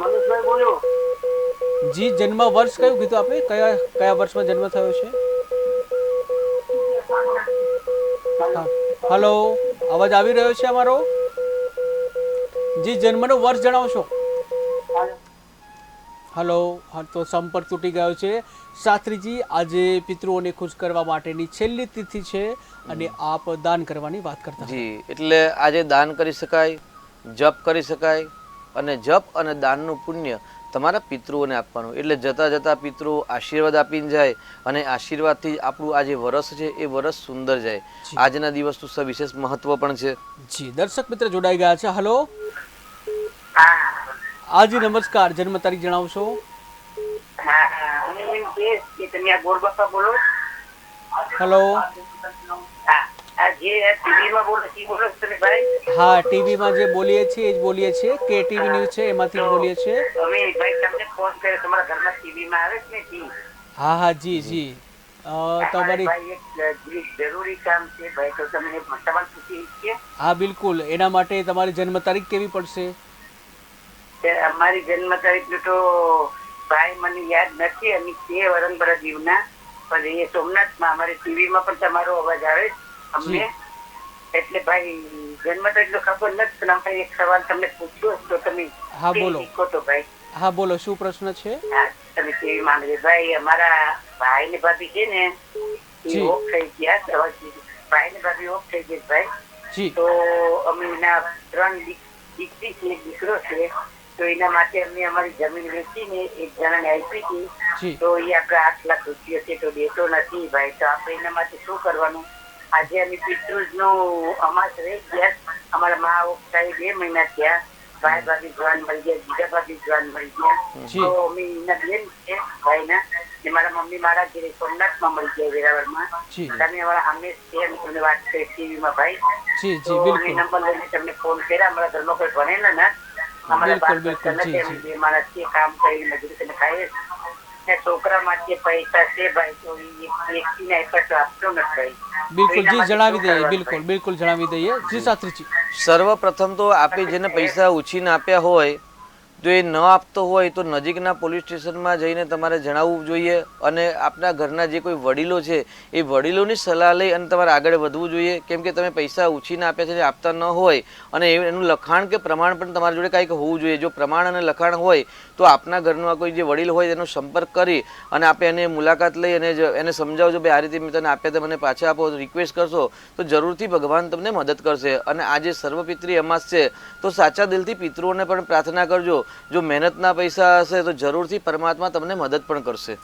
મનીષભાઈ બોલ્યો. જી, જન્મ વર્ષ કયું કીધું આપે? કયા વર્ષમાં જન્મ થયો છે? હલો, અવાજ આવી રહ્યો છે અમારો? જી, જન્મનું વર્ષ જણાવશો? હલો, હા, તો સંપર્ક તૂટી ગયો છે. શાસ્ત્રીજી, આજે પિતૃઓને ખુશ કરવા માટેની છેલ્લી તિથિ છે અને આપ દાન કરવાની વાત કરતા. જી, એટલે આજે દાન કરી શકાય, જપ કરી શકાય અને જપ અને દાનનું પુણ્ય તમારા પિતૃઓને આપવાનું. એટલે જતા જતા પિતૃઓ આશીર્વાદ આપીને જાય અને આશીર્વાદથી આપણું આ જે વરસ છે એ વરસ સુંદર જાય. આજના દિવસનું સવિશેષ મહત્વ પણ છે. જી, દર્શક મિત્ર જોડાઈ ગયા છે. હલો, હા હાજી નમસ્કાર, જન્મ તારીખ જણાવશો? હા હા અને એમ કે તમે આ ગોળ બાપા બોલો? હલો, હા આ જે ટીવીમાં બોલો એ બોલો છો તમે ભાઈ? હા, ટીવીમાં જે બોલીએ છીએ એ જ બોલીએ છીએ, કે ટીવી હા, ન્યૂઝ છે એમાંથી જ તો બોલીએ છીએ. અમે ભાઈ તમને ફોન કર્યો, તમારા ઘરમાં ટીવીમાં આવે છે ને જી? હા હા, જી જી. અમારે તમારી, ભાઈ એક જરૂરી કામ છે ભાઈ, તો તમને એક સવાલ પૂછી છે. હા બિલકુલ, એના માટે તમારી જન્મ તારીખ કેવી પડશે? અમારી જન્મ તારીખ તો ભાઈ મને યાદ નથી, અમે તે વરંબરા જીવના, પણ એ સોમનાથમાં અમારી ટીવીમાં પણ તમારો અવાજ આવે અમને, એટલે ભાઈ જન્મ તારીખ તો ખબર નથી, પણ અમારે એક સવાલ તમને પૂછ્યો તો તમે હા બોલો. શીખો તો ભાઈ. હા બોલો, શું પ્રશ્ન છે? હા, તમે ટીવી માંગે ભાઈ, અમારા ભાઈ ને ભાભી છે ને એ જી. ઓફ થઈ ગયા, ભાઈ ને ભાભી ઓફ થઈ ગયા ભાઈ, જી તો અમે એના 3 દીકરી છે, એક દીકરો છે, તો એના માટે અમે અમારી જમીન વેચીને એક જણાને આપી હતી, જી તો એ આપણે 8 લાખ રૂપિયા છે, તો દેતો નથી ભાઈ, તો આપણે એના માટે શું કરવાનું? આજે અમે પિતૃજ નું અમાસ રહી ગયા, અમારા મા ઓફસાઈ 2 મહિના થયા, ભાઈ ભાભી જવાન મળી ગયા, બીજા ભાભી જવાન મળી ગયા, જી. તો અમે એના બેન છે ભાઈના, ને મારા મમ્મી મારા ઘરે સોમનાથમાં મળી ગયા વેરાવળમાં, જી તમે અમારા હંમેશ છે એમ તમને વાત કરી ટીવીમાં ભાઈ, જી તો જી અમે બિલકુલ નંબર લઈને તમને ફોન કર્યા, અમારા ઘરમાં કોઈ ભણેલા ના, અમારા બિલકુલ, બાપ બિલકુલ, નથી, જી, અમે જી. બે માણસ છીએ, કામ કરી મજૂરી કરીને ખાઈએ છીએ. ને છોકરા માટે પૈસા છે ભાઈ, તો એ વ્યક્તિને આપ્યા તો આપતો નથી ભાઈ. બિલકુલ, તો જી એના માટે જણાવી શું દઈએ, કરવાનું બિલકુલ ભાઈ? બિલકુલ જણાવી દઈએ. જી શાસ્ત્રીજી. સર્વપ્રથમ તો આપણે જેને પૈસા ઉછીને આપ્યા હોય, જો એ ન આપતો હોય તો નજીકના પોલીસ સ્ટેશનમાં જઈને તમારે જણાવવું જોઈએ, અને આપના ઘરના જે કોઈ વડીલો છે એ વડીલોની સલાહ લઈ અને તમારે આગળ વધવું જોઈએ, કેમ કે તમે પૈસા ઉછીને આપ્યા છે, આપતા ન હોય અને એનું લખાણ કે પ્રમાણ પણ તમારી જોડે કાંઈક હોવું જોઈએ. જો પ્રમાણ અને લખાણ હોય તો આપના ઘરમાં કોઈ જે વડીલ હોય તેનો સંપર્ક કરી અને આપણે એને મુલાકાત લઈ અને એને સમજાવજો, ભાઈ આ રીતે મેં તને આપ્યા, મને પાછા આપો, રિક્વેસ્ટ કરશો તો જરૂરથી ભગવાન તમને મદદ કરશે. અને આ જે સર્વપિતૃ અમાસ છે તો સાચા દિલથી પિતૃઓને પણ પ્રાર્થના કરજો, જો મહેનતના પૈસા હશે તો જરૂરથી પરમાત્મા તમને મદદ પણ કરશે.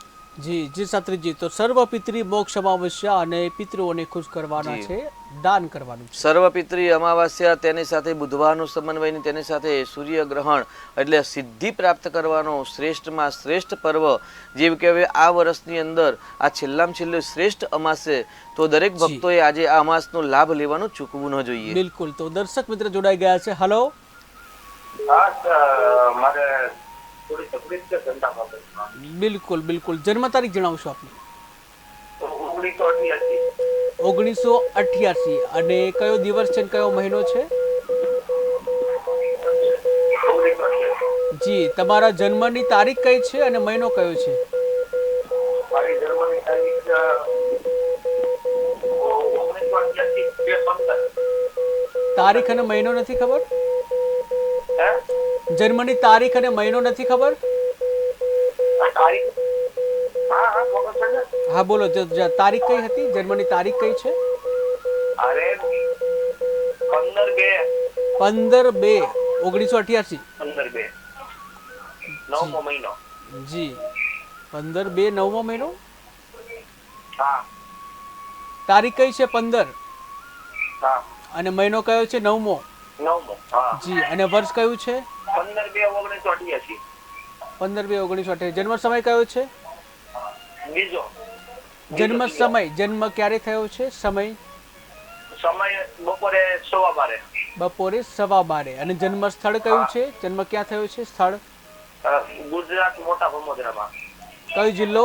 જી જી શાસ્ત્રીજી, તો સર્વ પિતૃ મોક્ષ અમાવસ્યા અને પિતૃઓને ખુશ કરવાના જી. છે, દાન કરવાનું છે. સર્વપિતૃ અમાવાસ્યા, તેની સાથે બુધવારનું સમન્વયની, તેની સાથે સૂર્યગ્રહણ, એટલે સિદ્ધિ પ્રાપ્ત કરવાનો શ્રેષ્ઠમાં શ્રેષ્ઠ પર્વ, જેવું કે હવે આ વર્ષની અંદર આ છેલ્લામાં છેલ્લું શ્રેષ્ઠ અમાસ છે, તો દરેક જી. ભક્તોએ આજે આ અમાસનો લાભ લેવાનું ચૂકવું ન જોઈએ. બિલકુલ. તો દર્શક મિત્ર જોડાઈ ગયા છે. હલો, હા, મારે થોડી તકલીફ છે ધંધા બાબતમાં. બિલકુલ બિલકુલ, જન્મ તારીખ જણાવશો આપની? 1988. 1988. અને કયો દિવસ છે અને કયો મહિનો છે? 1988. જી, તમારા જન્મની તારીખ કઈ છે અને મહિનો કયો છે? મારી જન્મની તારીખ 1988. તારીખ અને મહિનો નથી ખબર? હે? જન્મની તારીખ અને મહિનો નથી ખબર? આ તારીખ? હા હા ખબર છે ને. હા બોલો, તારીખ કઈ હતી? જન્મની તારીખ કઈ છે? અરે 15/2. 15/2/1988. 15/2. 9મો મહિનો. જી, 15/2 9મો મહિનો. હા તારીખ કઈ છે? 15. હા અને મહિનો કયો છે? 9મો. 9મો. હા જી, અને વર્ષ કયું છે? 15/2/1988. 15/2/1988. જન્મ સમય કયો છે? બીજો. જન્મ સમય, જન્મ ક્યારે થયો છે? સમય? સમય બપોરે 12:15. બપોરે 12:15. અને જન્મ સ્થળ કયું છે? જન્મ ક્યાં થયો છે? સ્થળ? ગુજરાત મોટા ભમોદરામાં. કયો જિલ્લો?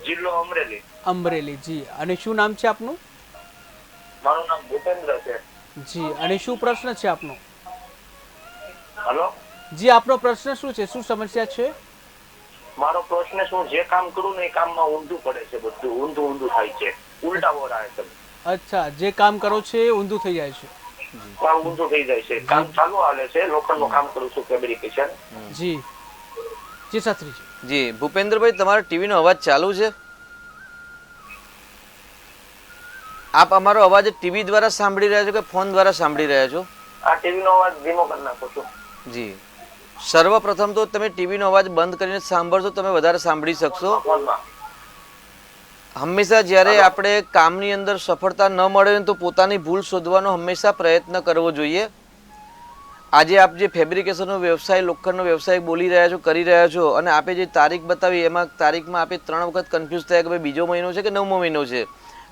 જિલ્લો અમરેલી. અમરેલી. જી, અને શું નામ છે આપનું? મારું નામ ભૂપેન્દ્ર છે. જી, અને શું પ્રશ્ન છે આપનો? હલો, જી, આપનો પ્રશ્ન શું છે? શું સમસ્યા છે? મારો પ્રશ્ન શું, જે કામ કરું ને એ કામમાં ઊંધું પડે છે, બધું ઊંધું થાય છે, ઉલટા વોરા આવે છે. અચ્છા, જે કામ કરો છો એ ઊંધું થઈ જાય છે. કામ ઊંધું થઈ જાય છે. કામ ચાલુ હાલે છે, લોખંડનું કામ કરું છું, ફેબ્રિકેશન. જી જી શાસ્ત્રીજી. જી ભૂપેન્દ્રભાઈ, તમારો ટીવીનો અવાજ ચાલુ છે? આપ અમારો અવાજ ટીવી દ્વારા સાંભળી રહ્યા છો કે ફોન દ્વારા સાંભળી રહ્યા છો? આ ટીવીનો અવાજ ધીમો કરી નાખું છું. જી, સર્વપ્રથમ તો તમે ટીવીનો અવાજ બંધ કરીને સાંભળશો, તમે વધારે સાંભળી શકશો. ફોનમાં. હંમેશા જ્યારે આપણે કામની અંદર સફળતા ન મળે તો પોતાની ભૂલ શોધવાનો હંમેશા પ્રયત્ન કરવો જોઈએ. આજે આપ જે ફેબ્રિકેશનનો વ્યવસાય, લોખંડનો વ્યવસાય બોલી રહ્યા છો, કરી રહ્યા છો, અને આપે જે તારીખ બતાવી એમાં તારીખમાં આપે 3 વખત કન્ફ્યુઝ થયા કે ભાઈ બીજો મહિનો છે કે 9મો મહિનો છે.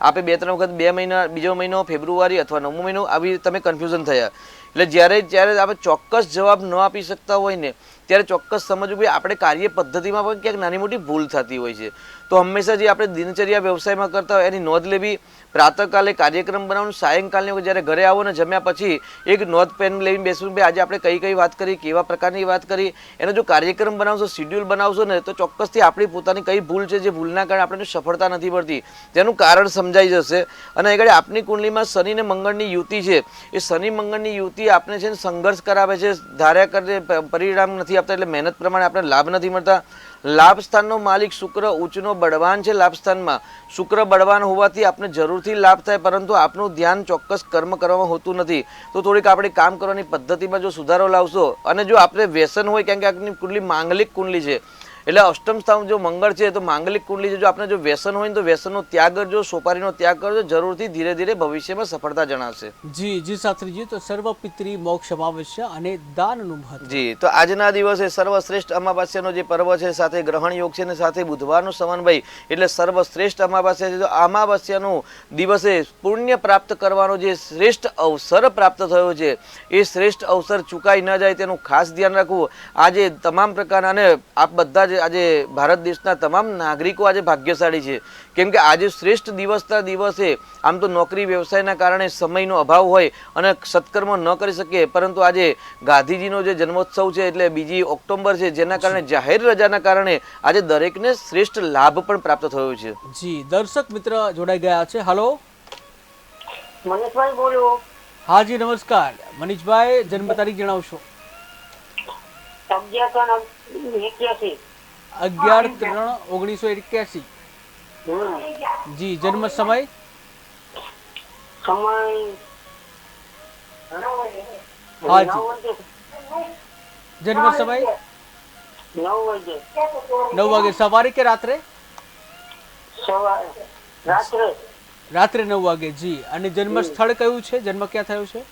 આપે 2-3 વખત 2 મહિના, બીજો મહિનો ફેબ્રુઆરી અથવા 9મો મહિનો આવી તમે કન્ફ્યુઝન થયા. એટલે જ્યારે આપણે ચોક્કસ જવાબ ન આપી શકતા હોય ને ત્યારે ચોક્કસ સમજવું કે આપણે કાર્ય પદ્ધતિમાં પણ ક્યાંક નાની મોટી ભૂલ થતી હોય છે. તો હંમેશા જે આપણે દિનચર્યા વ્યવસાયમાં કરતા હોય એની નોંધ લેવી. પ્રાતઃકાલે કાર્યક્રમ બનાવવાનું, સાયંકાલની વખતે જ્યારે ઘરે આવો ને જમ્યા પછી એક નોંધ પેન લઈને બેસવું કે આજે આપણે કઈ વાત કરી, કેવા પ્રકારની વાત કરી. એનો જો કાર્યક્રમ બનાવશો, શિડ્યુલ બનાવશો ને તો ચોક્કસથી આપણી પોતાની કઈ ભૂલ છે, જે ભૂલના કારણે આપણને સફળતા નથી મળતી તેનું કારણ સમજાઈ જશે. અને આગળ આપની કુંડલીમાં શનિ ને મંગળની યુતિ છે. એ શનિ મંગળની યુતિ આપણે છે ને સંઘર્ષ કરાવે છે, ધાર્યા કરે પરિણામ નથી આપતા, એટલે મહેનત પ્રમાણે આપણે લાભ નથી મળતા. લાભ સ્થાનનો માલિક શુક્ર ઉચ્ચનો બળવાન છે. લાભ સ્થાનમાં શુક્ર બળવાન હોવાથી આપણે જરૂરથી લાભ થાય, પરંતુ આપનું ધ્યાન ચોક્કસ કર્મ કરવામાં હોતું નથી. તો થોડીક આપણે કામ કરવાની પદ્ધતિમાં જો સુધારો લાવશો, અને જો આપણે વ્યસન હોય, કારણ કે આપની કુંડલી માંગલિક કુંડલી છે, એટલે અષ્ટમ સ્થાન જો મંગળ છે તો માંગલિક કુંડલી છે. જો આપણે જો વ્યસન હોય ને તો વ્યસનનો ત્યાગ કરજો, સોપારીનો ત્યાગ કરજો, જરૂરથી ધીરે ધીરે ભવિષ્યમાં સફળતા જણાશે. જી શાસ્ત્રીજી, તો સર્વ પિતૃ મોક્ષ અમાવસ્યા અને દાનનું મહત્વ. જી, તો આજના દિવસે સર્વશ્રેષ્ઠ અમાવાસ્યાનો જે પર્વ છે, સાથે ગ્રહણ યોગ છે, અને સાથે બુધવારનો સમન્વય, એટલે સર્વશ્રેષ્ઠ અમાવાસ્યા છે. તો અમાવાસ્યાનો દિવસે પુણ્ય પ્રાપ્ત કરવાનો જે શ્રેષ્ઠ અવસર પ્રાપ્ત થયો છે, એ શ્રેષ્ઠ અવસર ચૂકાઈ ન જાય તેનું ખાસ ધ્યાન રાખવું. આજે તમામ પ્રકારના, અને આપ બધા આજે ભારત દેશના તમામ નાગરિકો આજે ભાગ્યશાળી છે, કેમ કે આજે શ્રેષ્ઠ દિવસના દિવસે આમ તો નોકરી વ્યવસાયના કારણે સમયનો અભાવ હોય અને સત્કર્મ ન કરી શકીએ, પરંતુ આજે ગાંધીજીનો જે જન્મોત્સવ છે એટલે 2 ઓક્ટોબર છે, જેના કારણે જાહેર રજાના કારણે આજે દરેકને શ્રેષ્ઠ લાભ પણ પ્રાપ્ત થયો છે. જી, દર્શક મિત્ર જોડાઈ ગયા છે. હાલો, મનીષભાઈ બોલું. હા જી, નમસ્કાર. મનીષભાઈ, જન્મ તારીખ જણાવશો? 11/3/1981. 11/3/1981. જી, જન્મ સમય? હા જી, જન્મ સમય? 9 વાગે. 9 વાગે. સવારે કે રાત્રે? રાત્રે 9 વાગે. જી, અને જન્મ સ્થળ કયું છે? જન્મ ક્યાં થયો છે?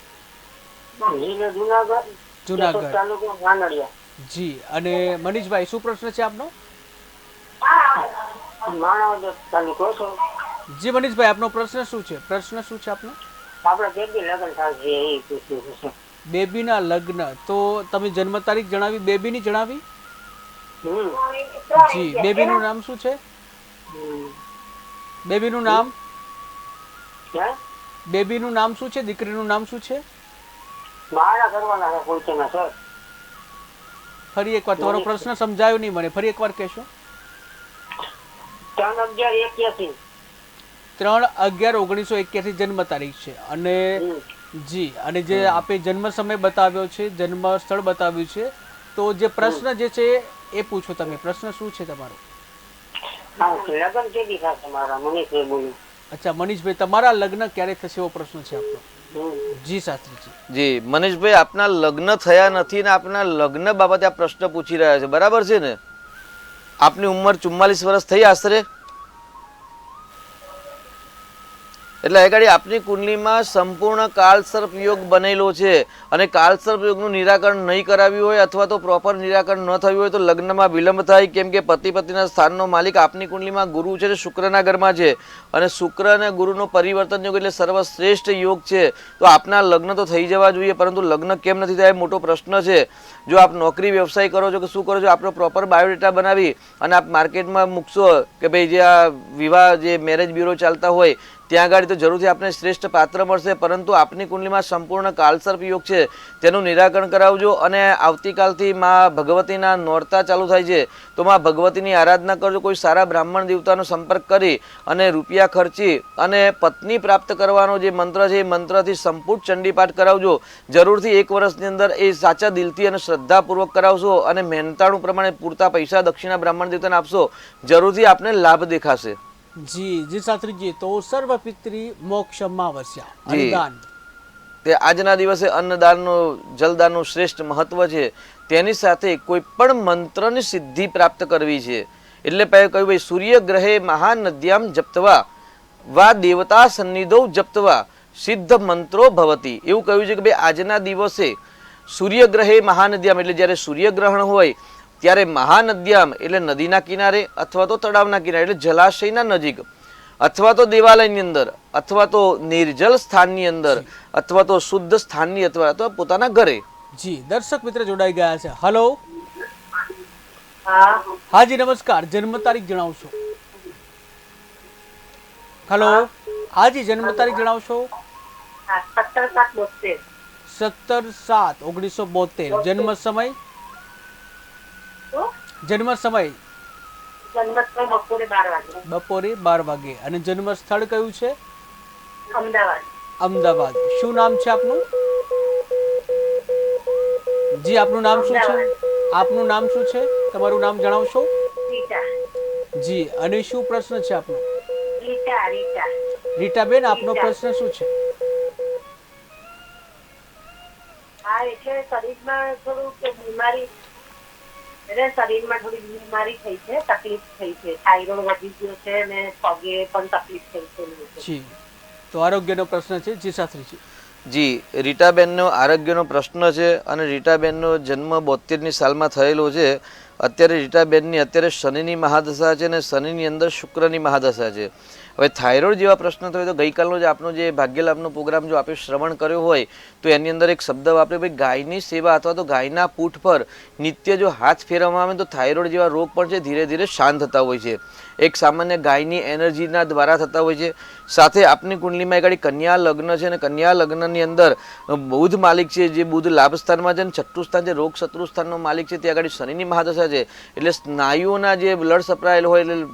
જુનાગઢ. જી, અને મનીષભાઈ, શું પ્રશ્ન છે આપનો? જી મનીષભાઈ, આપનો પ્રશ્ન શું છે? પ્રશ્ન શું છે આપનો? બેબીના લગ્ન. તો તમે જન્મ તારીખ જણાવી, બેબીની જણાવી? જી, બેબીનું નામ શું છે? બેબીનું નામ? બેબીનું નામ શું છે? દીકરીનું નામ શું છે? ફરી એકવાર, તમારો પ્રશ્ન સમજાયો નહીં મને, ફરી એકવાર કહેશો? 3/11/1981 જન્મ તારીખ છે. અને જી, અને જે આપે જન્મ સમય બતાવ્યો છે, જન્મ સ્થળ બતાવ્યું છે, તો જે પ્રશ્ન જે છે એ પૂછો તમે. પ્રશ્ન શું છે તમારો? અચ્છા મનીષભાઈ, તમારા લગ્ન ક્યારે થશે એવો પ્રશ્ન છે આપનો? જી શાસ્ત્રીજી. જી મનીષભાઈ, આપના લગ્ન થયા નથી ને આપના લગ્ન બાબતે આ પ્રશ્ન પૂછી રહ્યા છે, બરાબર છે ને? આપની ઉંમર 44 વર્ષ થઈ આશરે, એટલે આગળ આપની કુંડલીમાં સંપૂર્ણ કાળસર્પ યોગ બનેલો છે, અને કાળસર્પ યોગનું નિરાકરણ નહીં કરાવ્યું હોય અથવા તો પ્રોપર નિરાકરણ ન થયું હોય તો લગ્નમાં વિલંબ થાય, કેમ કે પતિ પત્નીના સ્થાનનો માલિક આપની કુંડલીમાં ગુરુ છે, શુક્રના ઘરમાં છે, અને શુક્ર અને ગુરુનો પરિવર્તન યોગ એટલે સર્વશ્રેષ્ઠ યોગ છે. તો આપના લગ્ન તો થઈ જવા જોઈએ, પરંતુ લગ્ન કેમ નથી થાય મોટો પ્રશ્ન છે. જો આપ નોકરી વ્યવસાય કરો છો કે શું કરો છો, આપણો પ્રોપર બાયોડેટા બનાવી અને આપ માર્કેટમાં મૂકશો કે ભાઈ જે આ વિવાહ જે મેરેજ બ્યુરો ચાલતા હોય ત્યાં આગળ તો જરૂરથી આપને શ્રેષ્ઠ પાત્ર મળશે, પરંતુ આપની કુંડલીમાં સંપૂર્ણ કાળસર્પ યોગ છે, તેનું નિરાકરણ કરાવજો. અને આવતીકાલથી માં ભગવતીના નોરતા ચાલુ થાય છે, તો માં ભગવતીની આરાધના કરજો. કોઈ સારા બ્રાહ્મણ દેવતાનો સંપર્ક કરી અને રૂપિયા ખર્ચી અને પત્ની પ્રાપ્ત કરવાનો જે મંત્ર છે એ મંત્રથી સંપૂર્ણ ચંડીપાઠ કરાવજો. જરૂરથી 1 વર્ષની અંદર એ સાચા દિલથી અને શ્રદ્ધાપૂર્વક કરાવશો, અને મહેનતાણું પ્રમાણે પૂરતા પૈસા દક્ષિણા બ્રાહ્મણ દેવતાને આપશો, જરૂરથી આપને લાભ દેખાશે. જી શાસ્ત્રીજી, તો સર્વ પિતૃ મોક્ષ અમાવસ્યા અને દાન, તે આજના દિવસે અન્નદાનનું જલદાનનું શ્રેષ્ઠ મહત્વ છે. તેની સાથે કોઈ પણ મંત્રની સિદ્ધિ પ્રાપ્ત કરવી છે. એટલે કહ્યું ભાઈ સૂર્ય ગ્રહે મહાનદ્યામ જપ્તવા વા દેવતા સન્નિધો જપ્તવા સિદ્ધ મંત્રો ભવતી. એવું કહ્યું છે કે ભાઈ આજના દિવસે સૂર્યગ્રહે મહાનદ્યામ એટલે જ્યારે સૂર્યગ્રહણ હોય ત્યારે મહાનદ્યામ એટલે નદીના કિનારે અથવા તો તળાવના કિનારે એટલે જલાશયના નજીક અથવા તો દેવાલયની અંદર અથવા તો નિર્જલ સ્થાનની અંદર અથવા તો શુદ્ધ સ્થાનની અથવા તો પોતાના ઘરે. જી દર્શક મિત્ર જોડાઈ ગયા છે. હલો, હા હાજી નમસ્કાર, જન્મ તારીખ જણાવશો? હલો, હાજી જન્મ તારીખ જણાવશો? 17/7/72. 17/7/1972. જન્મ સમય? જન્મ સમય જન્મસ્થળ બપોરે 12 વાગે. બપોરે 12 વાગે. અને જન્મ સ્થળ કયું છે? અમદાવાદ. અમદાવાદ. શું નામ છે આપનું? જી આપનું નામ શું છે? આપનું નામ શું છે? તમારું નામ જણાવશો? રીટા. જી. અને શું પ્રશ્ન છે આપનો? રીટા. રીટાબેન, આપનો પ્રશ્ન શું છે? હા, એટલે શરીરમાં થોડું બીમારી શરીરમાં થોડી બીમારી થઈ છે, તકલીફ થઈ છે, થાઇરોઇડ વધી ગયો છે અને પગે પણ તકલીફ થઈ છે. જી. તો આરોગ્યનો પ્રશ્ન છે. જી શાસ્ત્રીજી. જી, રીટાબેનનો આરોગ્યનો પ્રશ્ન છે અને રીટાબેનનો જન્મ 72ની સાલમાં થયેલો છે. અત્યારે રીટાબેનની અત્યારે શનિની મહાદશા છે અને શનિની અંદર શુક્રની મહાદશા છે. હવે થાઇરોઇડ જેવા પ્રશ્ન થયો તો ગઈકાલનો જે આપનો જે ભાગ્યલાભનો પ્રોગ્રામ જો આપણે શ્રવણ કર્યો હોય તો એની અંદર એક શબ્દ વાપર્યો, ભાઈ ગાયની સેવા અથવા તો ગાયના પૂઠ પર નિત્ય જો હાથ ફેરવવામાં આવે તો થાઇરોઇડ જેવા રોગ પણ છે ધીરે ધીરે શાંત થતા હોય છે. એક સામાન્ય ગાયની એનર્જીના દ્વારા થતા હોય છે. સાથે આપની કુંડલીમાં એક કન્યા લગ્ન છે અને કન્યા લગ્નની અંદર બુધ માલિક છે, જે બુધ લાભ સ્થાનમાં છે અને છઠ્ઠું સ્થાન જે રોગ શત્રુ સ્થાનનો માલિક છે, તે આગળ શનિની મહાદશા છે. એટલે સ્નાયુઓના જે બ્લડ સપ્લાય હોય એટલે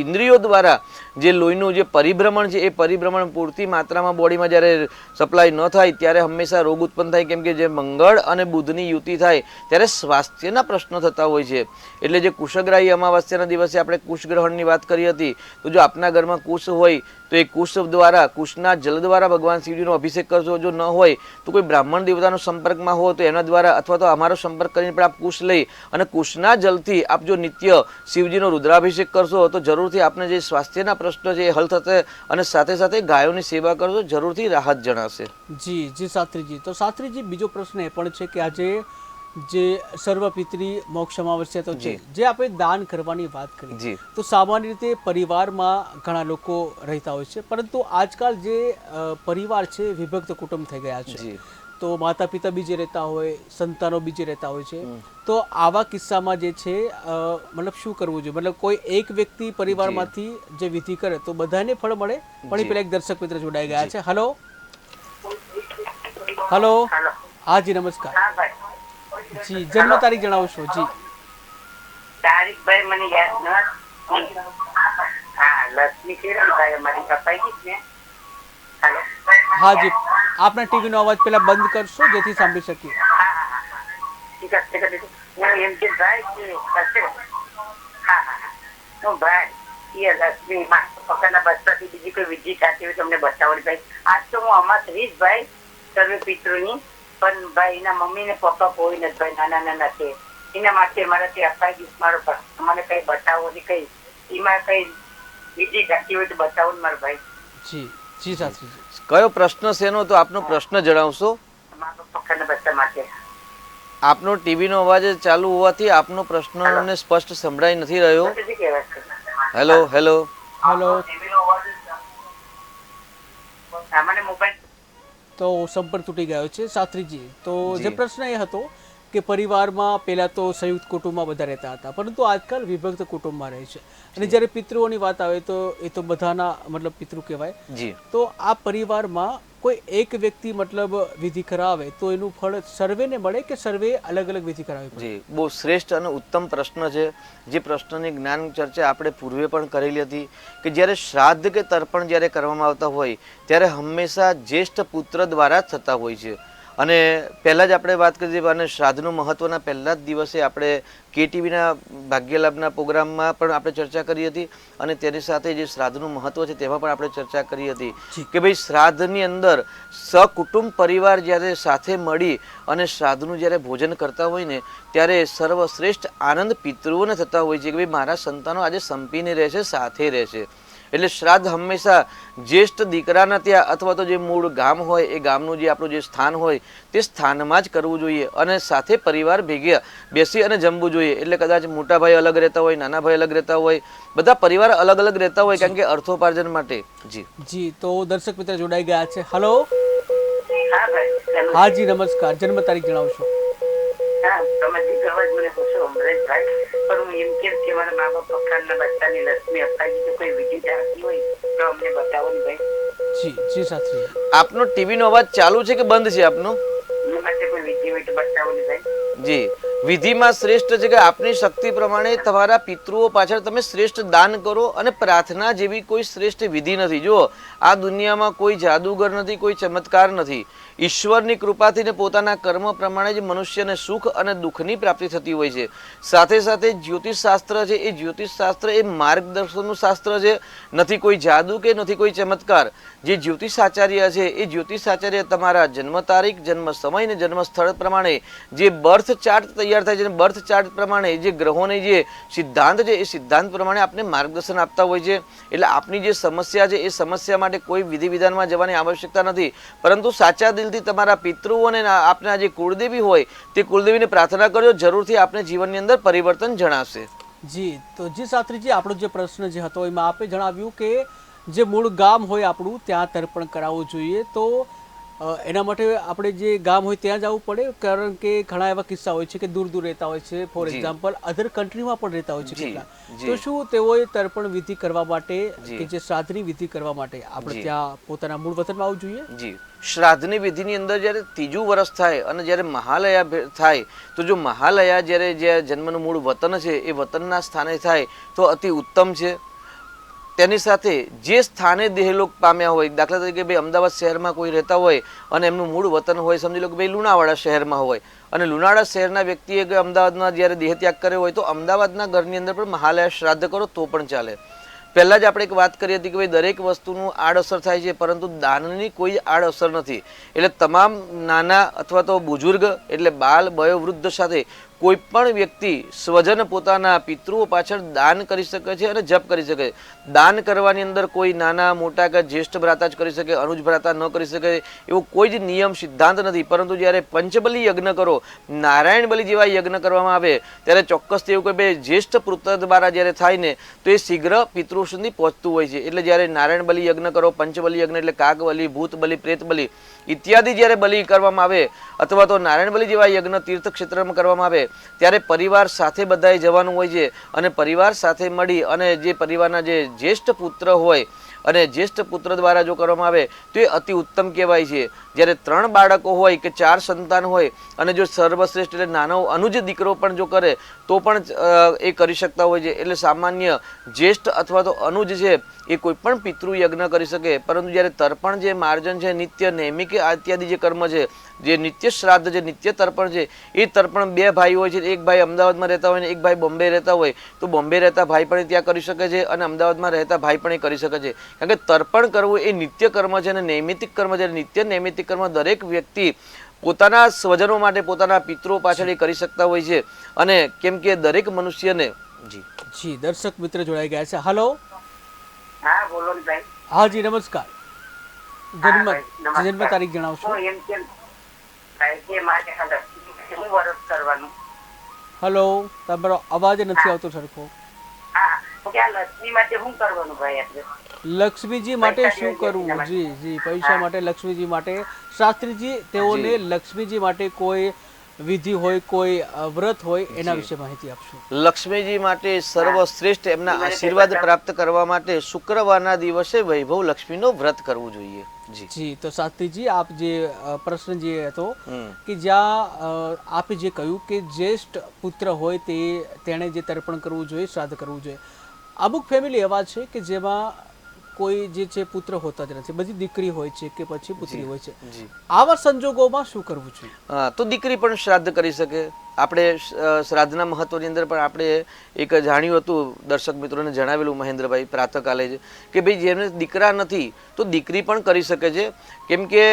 ઇન્દ્રિયો દ્વારા જે લોહીનું જે પરિભ્રમણ છે એ પરિભ્રમણ પૂરતી માત્રામાં બોડીમાં જ્યારે સપ્લાય ન થાય ત્યારે હંમેશા રોગ ઉત્પન્ન થાય. કેમ કે જે મંગળ અને બુધની યુતિ થાય ત્યારે સ્વાસ્થ્યના પ્રશ્નો થતા હોય છે. એટલે જે કુશગ્રાહી અમાવાસ્યાના દિવસે આપણે કુશગ્રહણની વાત કરી હતી, તો જો આપના ઘરમાં કુશ હોય તો એ કુશ દ્વારા કુશના જલ દ્વારા ભગવાન શિવજીનો અભિષેક કરશો. જો ન હોય તો કોઈ બ્રાહ્મણ દેવતાનો સંપર્કમાં હો તો એના દ્વારા અથવા તો અમારો સંપર્ક કરીને પણ આપ કુશ લઈ અને કુશના જલથી આપ જો નિત્ય શિવજીનો રુદ્રાભિષેક કરશો તો જરૂરથી આપને જે સ્વાસ્થ્યના પ્રશ્નો છે એ હલ થશે અને સાથે સાથે ગાયોની સેવા કરશો જરૂરથી રાહત જણાશે. જી જી શાસ્ત્રીજી. તો શાસ્ત્રીજી બીજો પ્રશ્ન એ પણ છે કે આજે જે સર્વપિતરી મોક્ષ અમાવસ્યા તો છે, જે આપણે દાન કરવાની વાત કરી તો સામાન્ય રીતે પરિવારમાં ઘણા લોકો રહેતા હોય છે, પરંતુ આજકાલ જે પરિવાર છે વિભક્ત કુટુંબ થઈ ગયા છે. તો માતા પિતા બીજે રહેતા હોય, સંતાનો બીજે રહેતા હોય છે. તો આવા કિસ્સામાં જે છે મતલબ શું કરવું જોઈએ? મતલબ કોઈ એક વ્યક્તિ પરિવારમાંથી જે વિધિ કરે તો બધાને ફળ મળે? પણ એ પેલા એક દર્શક મિત્ર જોડાઈ ગયા છે. હલો, હલો, હાજી નમસ્કાર. જી જન્મ તારીખ જણાવશો? જી તારીખ ભાઈ મને યાદ નથી. હા, લક્ષ્મી કિરણભાઈ અમારી કપાઈ ગઈ ને. હાલો. હા જી, આપના ટીવીનો અવાજ પેલા બંધ કરશો જેથી સાંભળી શકીએ. ઠીક છે. હું એમ કે ભાઈ કે કરશે. હા, હું ભાઈ એ લક્ષ્મી માં પપ્પાના બસતાથી બીજી કોઈ વિધિ થતી હોય તમને બતાવવાની ભાઈ. આજ તો હું અમાસ રહીશ ભાઈ સર્વે પિતૃની, પણ ભાઈ એના મમ્મી ને પપ્પા કોઈ નથી ભાઈ, નાના છે. એના માટે મારાથી અપાઈ ગયું મારો મને કઈ બતાવો ને કઈ એમાં કઈ વિધિ થતી હોય તો બતાવો ને મારો ભાઈ. જી જી શાસ્ત્રીજી. કયો પ્રશ્ન શેનો તો આપનો પ્રશ્ન જણાવશો? મારા પપ્પાના બચ્ચા માટે. આપનો ટીવીનો અવાજ ચાલુ હોવાથી આપનો પ્રશ્નને સ્પષ્ટ સંભળાઈ નથી રહ્યો. Hello hello hello. સામાન્ય મોબાઈલ તો સંપર્ક તૂટી ગયો છે શાસ્ત્રીજી. તો જે પ્રશ્ન એ હતો કે પરિવારમાં પહેલા તો સંયુક્ત કુટુંબમાં બધા રહેતા હતા, પરંતુ આજકાલ વિભક્ત કુટુંબમાં રહે છે. અને જ્યારે પિતૃઓની વાત આવે તો એ તો બધાના મતલબ પિતૃ કહેવાય. તો આ પરિવારમાં કોઈ એક વ્યક્તિ મતલબ વિધિ કરાવે તો એનું ફળ સર્વેને મળે કે સર્વે અલગ અલગ વિધિ કરાવે? જી, બહુ શ્રેષ્ઠ અને ઉત્તમ પ્રશ્ન છે. જે પ્રશ્નની જ્ઞાન ચર્ચા આપણે પૂર્વે પણ કરેલી હતી કે જ્યારે શ્રાદ્ધ કે તર્પણ જ્યારે કરવામાં આવતા હોય ત્યારે હંમેશા જ્યેષ્ઠ પુત્ર દ્વારા જ થતા હોય છે. અને પહેલાં જ આપણે વાત કરી અને શ્રાદ્ધનું મહત્વના પહેલા જ દિવસે આપણે KTVના ભાગ્યલાભના પ્રોગ્રામમાં પણ આપણે ચર્ચા કરી હતી અને તેની સાથે જે શ્રાદ્ધનું મહત્વ છે તેમાં પણ આપણે ચર્ચા કરી હતી કે ભાઈ શ્રાદ્ધની અંદર સકુટુંબ પરિવાર જ્યારે સાથે મળી અને શ્રાદ્ધનું જ્યારે ભોજન કરતા હોય ને ત્યારે સર્વશ્રેષ્ઠ આનંદ પિતૃઓને થતા હોય છે કે ભાઈ મારા સંતાનો આજે સંપીને રહેશે, સાથે રહેશે. એટલે શ્રાદ્ધ હંમેશા જ્યેષ્ઠ દીકરાના ત્યાં અથવા તો જે મૂળ ગામ હોય એ ગામનું જે આપણું જે સ્થાન હોય તે સ્થાનમાં જ કરવું જોઈએ અને સાથે પરિવાર ભેગા બેસી અને જમવું જોઈએ. એટલે કદાચ મોટા ભાઈ અલગ રહેતા હોય, નાના ભાઈ અલગ રહેતા હોય, બધા પરિવાર અલગ અલગ રહેતા હોય, કારણ કે અર્થોપાર્જન માટે. જી તો દર્શક મિત્ર જોડાઈ ગયા છે. હલો. હા ભાઈ. હા જી નમસ્કાર. જન્મ તારીખ જણાવશો? હા, તમે જે અવાજ મને પૂછો અમરેશભાઈ, પણ હું એમ કેમ કે મારા મા બાપ પખાણના બચ્ચાની લક્ષ્મી અપાઈ તો કોઈ વિધિ ચાલતી હોય તો અમને બતાવો ને ભાઈ. જી શાસ્ત્રી. આપનો ટીવી નો અવાજ ચાલુ છે કે બંધ છે આપનો? એના માટે કોઈ વિધિ હોય તો બતાવો ને ભાઈ. જી, વિધિમાં શ્રેષ્ઠ છે કે આપની શક્તિ પ્રમાણે તમારા પિતૃઓ પાછળ તમે શ્રેષ્ઠ દાન કરો, અને પ્રાર્થના જેવી કોઈ શ્રેષ્ઠ વિધિ નથી. જુઓ, આ દુનિયામાં કોઈ જાદુગર નથી, કોઈ ચમત્કાર નથી. ઈશ્વરની કૃપાથી ને પોતાના કર્મ પ્રમાણે જ મનુષ્યને સુખ અને દુઃખની પ્રાપ્તિ થતી હોય છે. સાથે સાથે જ્યોતિષ શાસ્ત્ર છે, એ જ્યોતિષ શાસ્ત્ર એ માર્ગદર્શનનું શાસ્ત્ર છે, નથી કોઈ જાદુ કે નથી કોઈ ચમત્કાર. જે જ્યોતિષ આચાર્ય છે એ જ્યોતિષ આચાર્ય તમારા જન્મ તારીખ, જન્મ સમય ને જન્મ સ્થળ પ્રમાણે જે બર્થ ચાર્ટ તૈયાર થાય છે, બર્થ ચાર્ટ પ્રમાણે જે ગ્રહોને જે સિદ્ધાંત છે એ સિદ્ધાંત પ્રમાણે આપને માર્ગદર્શન આપતા હોય છે. એટલે આપની જે સમસ્યા છે એ સમસ્યા માટે કોઈ વિધિ વિધાનમાં જવાની આવશ્યકતા નથી, પરંતુ સાચા દિલથી તમારા પિતૃઓને આપના જે કુળદેવી હોય તે કુળદેવીને પ્રાર્થના કરજો, જરૂરથી આપને જીવનની અંદર પરિવર્તન જણાશે. જી તો જી શાસ્ત્રીજી, આપણો જે પ્રશ્ન જે હતો એમાં આપે જણાવ્યું કે જે મૂળ ગામ હોય આપણું ત્યાં તર્પણ કરાવવું જોઈએ. તો એના માટે આપણે જે ગામ હોય ત્યાં જવું પડે, કારણ કે ઘણા એવા કિસ્સા હોય છે કે દૂર દૂર રહેતા હોય છે, ફોર એક્ઝામ્પલ અધર કન્ટ્રીમાં પણ રહેતા હોય છે કેટલા. તો શું તેઓએ તર્પણ વિધિ કરવા માટે કે જે શ્રાદ્ધની વિધિ કરવા માટે આપણે ત્યાં પોતાના મૂળ વતનમાં આવવું જોઈએ? જી, શ્રાદ્ધની વિધિની અંદર જ્યારે ત્રીજું વર્ષ થાય અને જ્યારે મહાલયા થાય, તો જો મહાલયા જ્યારે જે જન્મનું મૂળ વતન છે એ વતનના સ્થાને થાય તો અતિ ઉત્તમ છે. તેની સાથે જે સ્થાને દેહલોક પામ્યા હોય, દાખલા તરીકે ભાઈ અમદાવાદ શહેરમાં કોઈ રહેતા હોય અને એમનું મૂળ વતન હોય, સમજી લો કે ભાઈ લુણાવાડા શહેરમાં હોય, અને લુણાવાડા શહેરના વ્યક્તિએ અમદાવાદમાં જ્યારે દેહ ત્યાગ કર્યો હોય તો અમદાવાદના ઘરની અંદર પણ મહાલયા શ્રાદ્ધ કરો તો પણ ચાલે. પહેલા જ આપણે એક વાત કરી હતી કે ભાઈ દરેક વસ્તુનું આડઅસર થાય છે, પરંતુ દાનની કોઈ આડઅસર નથી. એટલે તમામ નાના અથવા તો બુજુર્ગ એટલે બાલ વયોવૃદ્ધ સાથે કોઈ પણ વ્યક્તિ સ્વજન પોતાના પિતૃઓ પાછળ દાન કરી શકે છે અને જપ કરી શકે. દાન કરવાની અંદર કોઈ નાના મોટા કે જ્યેષ્ઠ ભ્રાતા જ કરી શકે, અનુજ ભ્રાતા ન કરી શકે એવો કોઈ જ નિયમ સિદ્ધાંત નથી. પરંતુ જ્યારે પંચબલી યજ્ઞ કરો, નારાયણ બલિ જેવા યજ્ઞ કરવામાં આવે ત્યારે ચોક્કસથી એવું કે ભાઈ જ્યેષ્ઠ પુત્ર દ્વારા જ્યારે થાય ને તો એ શીઘ્ર પિતૃ સુધી પહોંચતું હોય છે. એટલે જ્યારે નારાયણ બલિ યજ્ઞ કરો, પંચબલી યજ્ઞ એટલે કાગ બલિ, ભૂત બલિ, પ્રેત બલિ ઇત્યાદિ જ્યારે બલિ કરવામાં આવે, અથવા તો નારાયણ બલિ જેવા યજ્ઞ તીર્થ ક્ષેત્રમાં કરવામાં આવે, ત્યારે પરિવાર સાથે બધાએ જવાનું હોય છે, અને પરિવાર સાથે મળી અને જે પરિવારના જે જ્યેષ્ઠ પુત્ર હોય અને જ્યેષ્ઠ પુત્ર દ્વારા જો કરવામાં આવે તો એ અતિ ઉત્તમ કહેવાય છે. જ્યારે 3 બાળકો હોય કે 4 સંતાન હોય અને જો સર્વશ્રેષ્ઠ એટલે નાનો અનુજ દીકરો પણ જો કરે તો પણ એ કરી શકતા હોય છે. એટલે સામાન્ય જ્યેષ્ઠ અથવા તો અનુજ છે એ કોઈ પણ પિતૃ યજ્ઞ કરી શકે, પરંતુ જ્યારે તર્પણ જે માર્જન છે, નિત્ય નૈમિક ઇત્યાદિ જે કર્મ છે, જે નિત્ય શ્રાદ્ધ છે, નિત્ય તર્પણ છે, એ તર્પણ 2 ભાઈ હોય છે, એક ભાઈ અમદાવાદમાં રહેતા હોય ને એક ભાઈ બોમ્બે રહેતા હોય, તો બોમ્બે રહેતા ભાઈ પણ ત્યાં કરી શકે છે અને અમદાવાદમાં રહેતા ભાઈ પણ એ કરી શકે છે. કારણ કે તર્પણ કરવું એ નિત્ય કર્મ છે અને નૈમિતિક કર્મ છે. નિત્ય નૈમિતિક કર્મ દરેક વ્યક્તિ પોતાના સ્વજનો માટે, પોતાના પિતૃઓ પાછળ એ કરી શકતા હોય છે. અને કેમ કે દરેક મનુષ્યને જી દર્શક મિત્ર જોડાઈ ગયા છે. હલો. હા બોલો ને ભાઈ. હા જી નમસ્કાર. જન્મ તારીખ જણાવશો? એમ કેમ ભાઈ કે મારે શું વર્ષ કરવાનું? હલો, તમારો અવાજ નથી આવતો સરખો. હા, કે આ લક્ષ્મી માટે શું કરવાનું ભાઈ આપણે? લક્ષ્મીજી માટે શું કરવું? જી પૈસા માટે, લક્ષ્મીજી માટે. શાસ્ત્રીજી, તેઓને લક્ષ્મીજી માટે કોઈ વિધિ હોય, કોઈ વ્રત હોય, એના વિશે માહિતી આપશો? લક્ષ્મીજી માટે સર્વશ્રેષ્ઠ એમના આશીર્વાદ પ્રાપ્ત કરવા માટે શુક્રવારના દિવસે વૈભવ લક્ષ્મીનો વ્રત કરવું જોઈએ. જી તો શાસ્ત્રીજી, આપ જે પ્રશ્ન જે હતો કે જ્યાં આપે જે કહ્યું કે જ્યેષ્ઠ પુત્ર હોય તેણે જે તર્પણ કરવું જોઈએ, શ્રાદ્ધ કરવું જોઈએ. અમુક ફેમિલી એવા છે કે જેમાં કોઈ જે છે પુત્ર હોતા જ નથી, બધી દીકરી હોય છે કે પછી પુત્રી હોય છે. આવા સંજોગોમાં શું કરવું જોઈએ? તો દીકરી પણ શ્રાદ્ધ કરી શકે. આપણે શ્રાદ્ધના મહત્વની અંદર પણ આપણે એક જાણ્યું હતું, દર્શક મિત્રોને જણાવેલું મહેન્દ્રભાઈ પ્રાતઃકાલે જ, કે ભાઈ જેમને દીકરા નથી તો દીકરી પણ કરી શકે છે. કેમ કે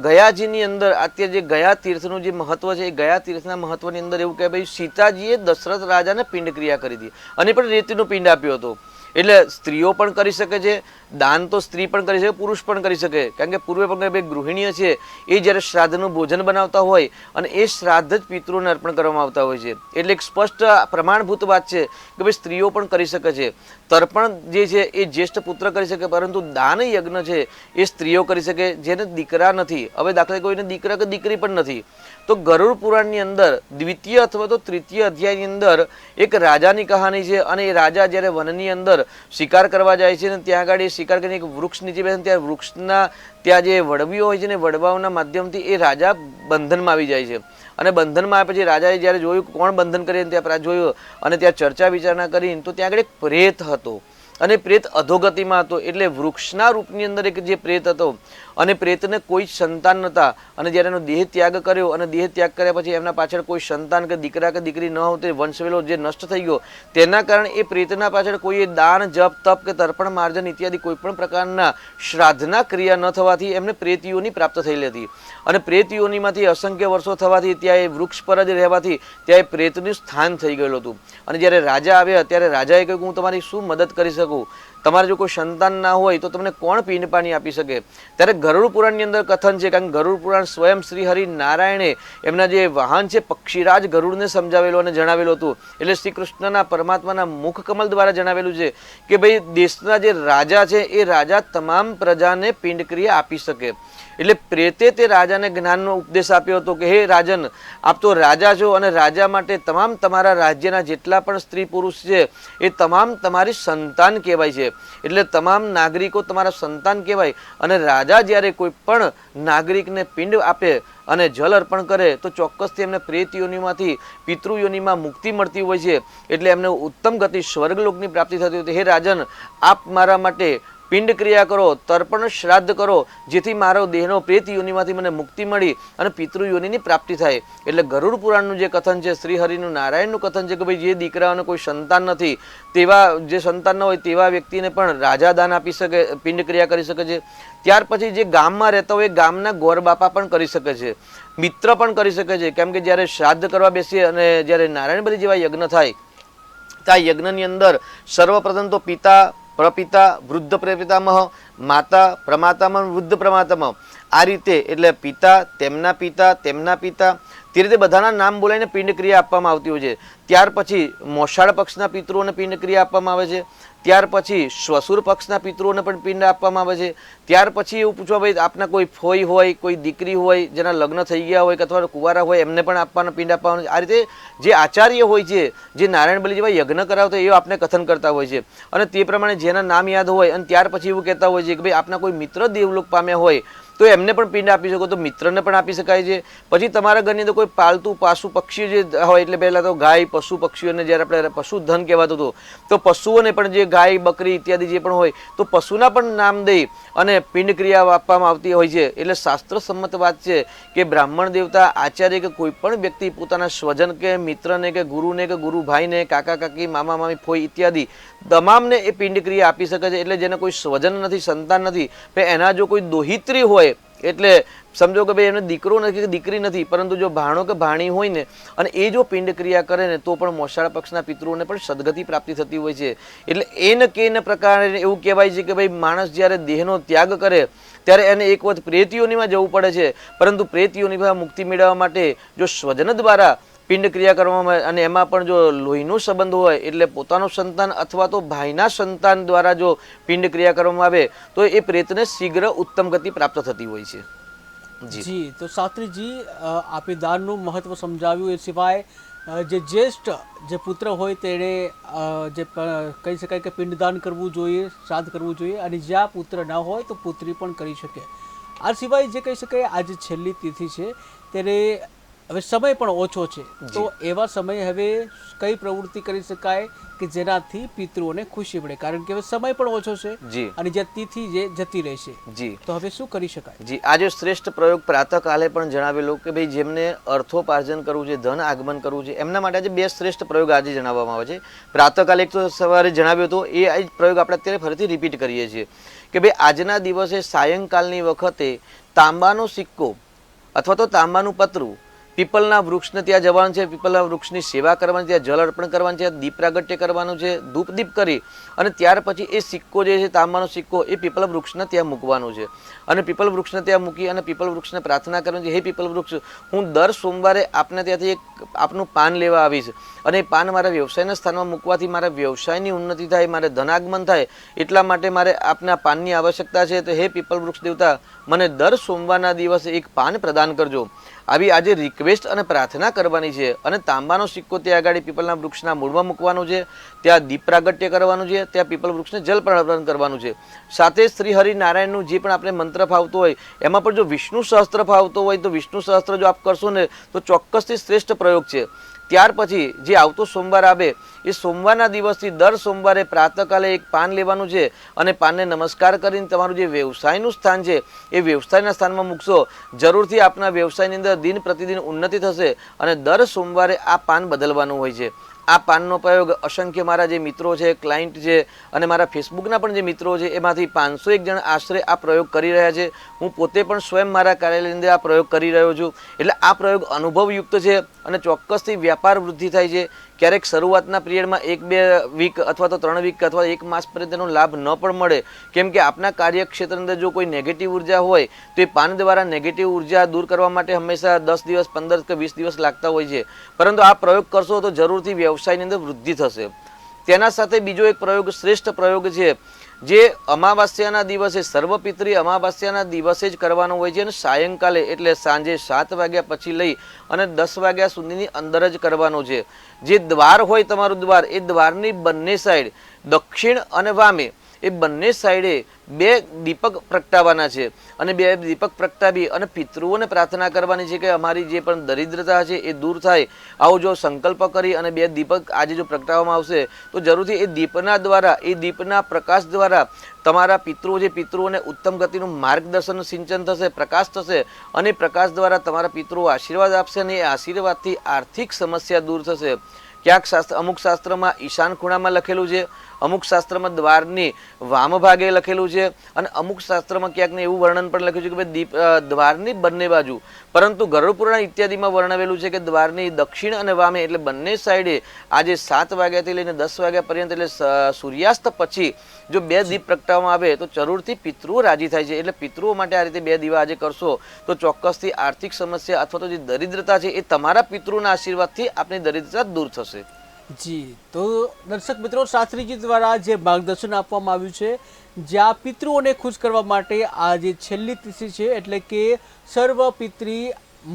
ગયાજીની અંદર અત્યારે જે ગયા તીર્થનું જે મહત્વ છે, એ ગયા તીર્થના મહત્વની અંદર એવું કે ભાઈ સીતાજીએ દશરથ રાજાને પિંડ ક્રિયા કરી હતી અને પણ રેતીનો પિંડ આપ્યો હતો. એટલે સ્ત્રીઓ પણ કરી શકે છે, દાન તો સ્ત્રી પણ કરી શકે, પુરુષ પણ કરી શકે. કારણ કે પૂર્વે પણ બે ગૃહિણીઓ છે એ જ્યારે શ્રાદ્ધનું ભોજન બનાવતા હોય અને એ શ્રાદ્ધ જ પિતૃઓને અર્પણ કરવામાં આવતા હોય છે. એટલે એક સ્પષ્ટ પ્રમાણભૂત વાત છે કે ભાઈ સ્ત્રીઓ પણ કરી શકે છે. તર્પણ જે છે એ જ્યેષ્ઠ પુત્ર કરી શકે, પરંતુ દાન યજ્ઞ છે એ સ્ત્રીઓ કરી શકે જેને દીકરા નથી. હવે દાખલા કોઈને દીકરા કે દીકરી પણ નથી, તો ગરુડ પુરાણની અંદર દ્વિતીય અથવા તો તૃતીય અધ્યાયની અંદર એક રાજાની કહાની છે. અને એ રાજા જ્યારે વનની અંદર શિકાર કરવા જાય છે ને ત્યાં આગળ એ શિકાર કરીને એક વૃક્ષ નીચે બેસે, ત્યાં વૃક્ષના ત્યાં જે વડવીઓ હોય છે ને વડવાઓના માધ્યમથી એ રાજા બંધનમાં આવી જાય છે. અને બંધનમાં આવ્યા પછી રાજાએ જ્યારે જોયું કોણ બંધન કરે ત્યાં જોયું અને ત્યાં ચર્ચા વિચારણા કરીને તો ત્યાં આગળ એક પ્રેત હતો અને પ્રેત અધોગતિમાં હતો. એટલે વૃક્ષના રૂપની અંદર એક જે પ્રેત હતો અને પ્રેતને કોઈ સંતાન નહોતા. અને જ્યારે એનો દેહ ત્યાગ કર્યો અને દેહ ત્યાગ કર્યા પછી એમના પાછળ કોઈ સંતાન કે દીકરા કે દીકરી ન હોતે, વંશવેલો જે નષ્ટ થઈ ગયો, તેના કારણે એ પ્રેતના પાછળ કોઈ દાન જપ તપ કે તર્પણ માર્જન ઇત્યાદિ કોઈ પણ પ્રકારના શ્રાદ્ધના ક્રિયા ન થવાથી એમને પ્રેતયોની પ્રાપ્ત થયેલી હતી. અને પ્રેતયોનીમાંથી અસંખ્ય વર્ષો થવાથી ત્યાં એ વૃક્ષ પર જ રહેવાથી ત્યાં એ પ્રેતનું સ્થાન થઈ ગયેલું હતું. અને જ્યારે રાજા આવ્યા ત્યારે રાજાએ કહ્યું હું તમારી શું મદદ કરી શકું, તમારે જો કોઈ સંતાન ના હોય તો તમને કોણ પિંડ પાણી આપી શકે. ત્યારે ગરુડ પુરાણની અંદર કથન છે, કારણ કે ગરુડ પુરાણ સ્વયં શ્રી હરિ નારાયણે એમના જે વાહન છે પક્ષીરાજ ગરુડને સમજાવેલું અને જણાવેલું હતું. એટલે શ્રી કૃષ્ણના પરમાત્માના મુખ કમલ દ્વારા જણાવેલું છે કે ભાઈ દેશના જે રાજા છે એ રાજા તમામ પ્રજાને પિંડ ક્રિયા આપી શકે. એટલે પ્રેતે તે રાજાને જ્ઞાનનો ઉપદેશ આપ્યો હતો કે હે રાજન, આપ તો રાજા છો અને રાજા માટે તમામ તમારા રાજ્યના જેટલા પણ સ્ત્રી પુરુષ છે એ તમામ તમારી સંતાન કહેવાય છે. એટલે તમામ નાગરિકો તમારા સંતાન કહેવાય. અને રાજા જ્યારે કોઈ પણ નાગરિકને પિંડ આપે અને જલ અર્પણ કરે તો ચોક્કસથી એમને પ્રેત યોનિમાંથી પિતૃ યોનિમાં મુક્તિ મળતી હોય છે. એટલે એમને ઉત્તમ ગતિ સ્વર્ગલોકની પ્રાપ્તિ થતી હતી. હે રાજન, આપ મારા માટે પિંડ ક્રિયા કરો, તર્પણ શ્રાદ્ધ કરો, જેથી મારો દેહનો પ્રેત યોનિમાંથી મને મુક્તિ મળી અને પિતૃ યોનિની પ્રાપ્તિ થાય. એટલે ગરુડ પુરાણનું જે કથન છે, શ્રી હરિનું નારાયણનું કથન છે કે ભાઈ જે દીકરાઓને કોઈ સંતાન નથી તેવા જે સંતાન ન હોય તેવા વ્યક્તિને પણ રાજા દાન આપી શકે, પિંડ ક્રિયા કરી શકે છે. ત્યાર પછી જે ગામમાં રહેતા હોય ગામના ગોર બાપા પણ કરી શકે છે, મિત્ર પણ કરી શકે છે. કેમ કે જ્યારે શ્રાદ્ધ કરવા બેસીએ અને જ્યારે નારાયણ બલિ જેવા યજ્ઞ થાય તો આ યજ્ઞની અંદર સર્વપ્રથમ તો પિતા પ્રપિતા વૃદ્ધ પ્રપિતામહ, માતા પ્રમાતામહ, વૃદ્ધ પ્રમાતામહ, આ રીતે એટલે પિતા તેમના પિતા તે રીતે બધાના નામ બોલાવીને પિંડ ક્રિયા આપવામાં આવતી હોય છે. ત્યાર પછી મોસાળ પક્ષના પિતૃઓને પિંડ ક્રિયા આપવામાં આવે છે. ત્યાર પછી શ્વસુર પક્ષના પિતૃઓને પણ પિંડ આપવામાં આવે છે. ત્યાર પછી એવું પૂછવા ભાઈ આપના કોઈ ફોઈ હોય, કોઈ દીકરી હોય જેના લગ્ન થઈ ગયા હોય અથવા કુંવારા હોય એમને પણ આપવાના પિંડ આપવાનું. આ રીતે જે આચાર્ય હોય છે, જે નારાયણ બલિ જેવા યજ્ઞ કરાવતા એ આપને કથન કરતા હોય છે. અને તે પ્રમાણે જેના નામ યાદ હોય અને ત્યાર પછી એવું કહેતા હોય છે કે ભાઈ આપના કોઈ મિત્ર દેવલોક પામ્યા હોય તો એમને પણ પિંડ આપી શકો, તો મિત્રને પણ આપી શકાય છે. પછી તમારા ઘરની અંદર કોઈ પાલતુ પશુ પક્ષી જે હોય, એટલે પહેલાં તો ગાય પશુ પક્ષીઓને જ્યારે આપણે પશુધન કહેવાતું હતું તો પશુઓને પણ જે ગાય બકરી ઇત્યાદિ જે પણ હોય તો પશુના પણ નામ દઈ અને પિંડ ક્રિયા આપવામાં આવતી હોય છે. એટલે શાસ્ત્ર સંમત વાત છે કે બ્રાહ્મણ દેવતા આચાર્ય કે કોઈ પણ વ્યક્તિ પોતાના સ્વજન કે મિત્રને કે ગુરુને કે ગુરુ ભાઈને, કાકા કાકી, મામા મામી, ફોઈ ઇત્યાદિ તમામને એ પિંડ ક્રિયા આપી શકે છે. એટલે જેને કોઈ સ્વજન નથી, સંતાન નથી, એના જો કોઈ દોહિત્રી હોય એટલે સમજો કે ભાઈ એમને દીકરો નથી કે દીકરી નથી, પરંતુ જો ભાણો કે ભાણી હોય ને અને એ જો પિંડ ક્રિયા કરે ને તો પણ મોસાળ પક્ષના પિતૃઓને પણ સદગતિ પ્રાપ્તિ થતી હોય છે. એટલે એને કે પ્રકારે એવું કહેવાય છે કે ભાઈ માણસ જ્યારે દેહનો ત્યાગ કરે ત્યારે એને એક વખત પ્રેત યોનિમાં જવું પડે છે, પરંતુ પ્રેત યોનિમાં મુક્તિ મેળવવા માટે જો સ્વજન દ્વારા પિંડ ક્રિયા કરવામાં આવે અને એમાં પણ જો લોહીનો સંબંધ હોય એટલે પોતાનું સંતાન અથવા તો ભાઈના સંતાન દ્વારા જો પિંડ ક્રિયા કરવામાં આવે તો એ પ્રેતને શીઘ્ર ઉત્તમ ગતિ પ્રાપ્ત થતી હોય છે. જી, તો શાસ્ત્રીજી આપે દાનનું મહત્વ સમજાવ્યું. એ સિવાય જે જ્યેષ્ઠ જે પુત્ર હોય તેણે જે કહી શકાય કે પિંડદાન કરવું જોઈએ, શ્રાદ્ધ કરવું જોઈએ, અને જ્યાં પુત્ર ના હોય તો પુત્રી પણ કરી શકે. આ સિવાય જે કહી શકાય આજે છેલ્લી તિથિ છે ત્યારે હવે સમય પણ ઓછો છે, તો એવા સમયે હવે કઈ પ્રવૃત્તિ કરી શકાય કે જેનાથી પિતૃઓને ખુશી મળે, કારણ કે હવે સમય પણ ઓછો છે અને જે તિથિ જે જતી રહેશે, તો હવે શું કરી શકાય? જી, આજે શ્રેષ્ઠ પ્રયોગ પ્રાતઃકાલે પણ જણાવેલો કે ભાઈ જેમને અર્થોપાર્જન કરવું છે, ધન આગમન કરવું છે, એમના માટે આજે બે શ્રેષ્ઠ પ્રયોગ આજે જણાવવામાં આવે છે. પ્રાતઃકાલે એક તો સવારે જણાવ્યો હતો, એ પ્રયોગ આપણે અત્યારે ફરીથી રિપીટ કરીએ છીએ કે ભાઈ આજના દિવસે સાયંકાલની વખતે તાંબાનો સિક્કો અથવા તો તાંબાનું પતરું પીપલના વૃક્ષને ત્યાં જવાનું છે, પીપલના વૃક્ષની સેવા કરવાની છે, જળ અર્પણ કરવાનું છે, દીપ પ્રાગટ્ય કરવાનું છે, ધૂપ દીપ કરી અને ત્યાર પછી એ સિક્કો જે છે તાંબાનો સિક્કો એ પીપલ વૃક્ષને ત્યાં મૂકવાનું છે અને પીપલ વૃક્ષને ત્યાં મૂકી અને પીપલ વૃક્ષને પ્રાર્થના કરવાની છે, હે પીપલ વૃક્ષ, હું દર સોમવારે આપને ત્યાંથી એક આપનું પાન લેવા આવીશ અને એ પાન મારા વ્યવસાયના સ્થાનમાં મૂકવાથી મારા વ્યવસાયની ઉન્નતિ થાય, મારે ધનાગમન થાય, એટલા માટે મારે આપના પાનની આવશ્યકતા છે. તો હે પીપલ વૃક્ષ દેવતા, મને દર સોમવારના દિવસે એક પાન પ્રદાન કરજો. આવી આજે રિક્વેસ્ટ અને પ્રાર્થના કરવાની છે અને તાંબાનો સિક્કો ત્યાં આગળ પીપલના વૃક્ષના મૂળમાં મૂકવાનો છે, ત્યાં દીપ પ્રાગટ્ય કરવાનું છે, ત્યાં પીપલ વૃક્ષને જલ અર્પણ કરવાનું છે. સાથે શ્રી હરિનારાયણનું જે પણ આપણે મંત્ર ફાવતો હોય એમાં પણ જો વિષ્ણુ સહસ્ત્ર ફાવતો હોય તો વિષ્ણુ સહસ્ત્ર જો આપ કરશો ને તો ચોક્કસથી શ્રેષ્ઠ પ્રયોગ છે. ત્યાર પછી જે આવતો સોમવાર આવે એ સોમવારના દિવસથી દર સોમવારે પ્રાતઃકાલે એક પાન લેવાનું છે અને પાનને નમસ્કાર કરીને તમારું જે વ્યવસાયનું સ્થાન છે એ વ્યવસાયના સ્થાનમાં મૂકશો. જરૂરથી આપના વ્યવસાયની અંદર દિન પ્રતિદિન ઉન્નતિ થશે અને દર સોમવારે આ પાન બદલવાનું હોય છે. આ પાનનો પ્રયોગ અસંખ્ય મારા જે મિત્રો છે, ક્લાયન્ટ છે અને મારા ફેસબુકના પણ જે મિત્રો છે એમાંથી 501 જણ આશરે આ પ્રયોગ કરી રહ્યા છે. હું પોતે પણ સ્વયં મારા કાર્યાલયની અંદર આ પ્રયોગ કરી રહ્યો છું. એટલે આ પ્રયોગ અનુભવયુક્ત છે અને ચોક્કસથી વ્યાપાર વૃદ્ધિ થાય છે. ક્યારેક શરૂઆતના પિરિયડમાં 1-2 વીક અથવા તો 3 વીક અથવા 1 માસ પર્યંતનો લાભ ન પણ મળે, કેમ કે આપના કાર્યક્ષેત્ર અંદર જો કોઈ નેગેટિવ ઉર્જા હોય તો એ પાન દ્વારા નેગેટિવ ઉર્જા દૂર કરવા માટે હંમેશા 10 દિવસ 15 કે 20 દિવસ લાગતા હોય છે. પરંતુ આ પ્રયોગ કરશો તો જરૂરથી વ્યવસાયની અંદર વૃદ્ધિ થશે. તેના સાથે બીજો એક પ્રયોગ શ્રેષ્ઠ પ્રયોગ છે જે અમાવાસ્યાના દિવસે, સર્વપિત્રી અમાવાસ્યાના દિવસે જ કરવાનો હોય છે અને સાયંકાલે એટલે સાંજે 7 વાગ્યા પછી લઈ અને 10 વાગ્યા સુધીની અંદર જ કરવાનો છે. જે દ્વાર હોય તમારું દ્વાર, એ દ્વારની બંને સાઈડ દક્ષિણ અને વામે એ બંને સાઈડે 2 દીપક પ્રગટાવવાના છે અને 2 દીપક પ્રગટાવી અને પિતૃઓને પ્રાર્થના કરવાની છે કે અમારી જે પણ દરિદ્રતા છે એ દૂર થાય. આવો જો સંકલ્પ કરી અને 2 દીપક આજે જો પ્રગટાવવામાં આવશે તો જરૂરથી એ દીપના દ્વારા, એ દીપના પ્રકાશ દ્વારા તમારા પિતૃઓ જે પિતૃઓને ઉત્તમ ગતિનું માર્ગદર્શન સિંચન થશે, પ્રકાશ થશે અને પ્રકાશ દ્વારા તમારા પિતૃઓ આશીર્વાદ આપશે અને એ આશીર્વાદથી આર્થિક સમસ્યા દૂર થશે. ક્યાંક અમુક શાસ્ત્રમાં ઈશાન ખૂણામાં લખેલું છે, અમુક શાસ્ત્રમાં દ્વારની વામ ભાગે લખેલું છે અને અમુક શાસ્ત્રમાં ક્યાંક ને એવું વર્ણન પણ લખ્યું છે કે ભાઈ દ્વારની બંને બાજુ, પરંતુ ગરુડ પુરાણ ઇત્યાદિમાં વર્ણવેલું છે કે દ્વારની દક્ષિણ અને વામે એટલે બંને સાઈડે આજે 7 વાગ્યાથી લઈને 10 વાગ્યા પર્યંત એટલે સૂર્યાસ્ત પછી જો 2 દીપ પ્રગટાવવામાં આવે તો જરૂરથી પિતૃઓ રાજી થાય છે. એટલે પિતૃઓ માટે આ રીતે 2 દીવા આજે કરશો તો ચોક્કસથી આર્થિક સમસ્યા અથવા તો જે દરિદ્રતા છે એ તમારા પિતૃના આશીર્વાદથી આપની દરિદ્રતા દૂર થશે. જી, તો દર્શક મિત્રો, શાસ્ત્રીજી દ્વારા જે માર્ગદર્શન આપવામાં આવ્યું છે, જ્યાં પિતૃઓને ખુશ કરવા માટે આ જે છેલ્લી તિથિ છે એટલે કે સર્વ પિતૃ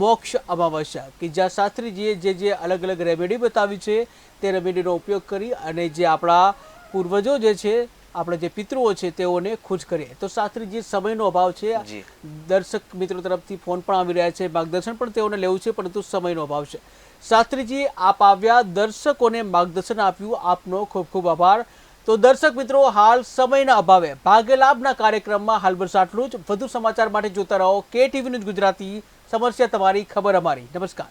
મોક્ષ અમાવસ્યા, કે જ્યાં શાસ્ત્રીજીએ જે અલગ અલગ રેમેડી બતાવી છે તે રેમેડીનો ઉપયોગ કરી અને જે આપણા પૂર્વજો જે છે, આપણે જે પિતૃઓ છે તેઓને ખુશ કરીએ. તો શાસ્ત્રીજી સમયનો અભાવ છે, દર્શક મિત્રો તરફથી ફોન પણ આવી રહ્યા છે, માર્ગદર્શન પણ તેઓને લેવું છે, પરંતુ સમયનો અભાવ છે. શાસ્ત્રીજી આપ આવ્યા, દર્શકોને માર્ગદર્શન આપ્યું, આપનો ખૂબ ખૂબ આભાર. તો દર્શક મિત્રો, હાલ સમયના અભાવે ભાગ્ય લાભના કાર્યક્રમમાં હાલ બસ આટલું જ. વધુ સમાચાર માટે જોતા રહો KTV ન્યૂઝ ગુજરાતી. સમસ્યા તમારી, ખબર અમારી. નમસ્કાર.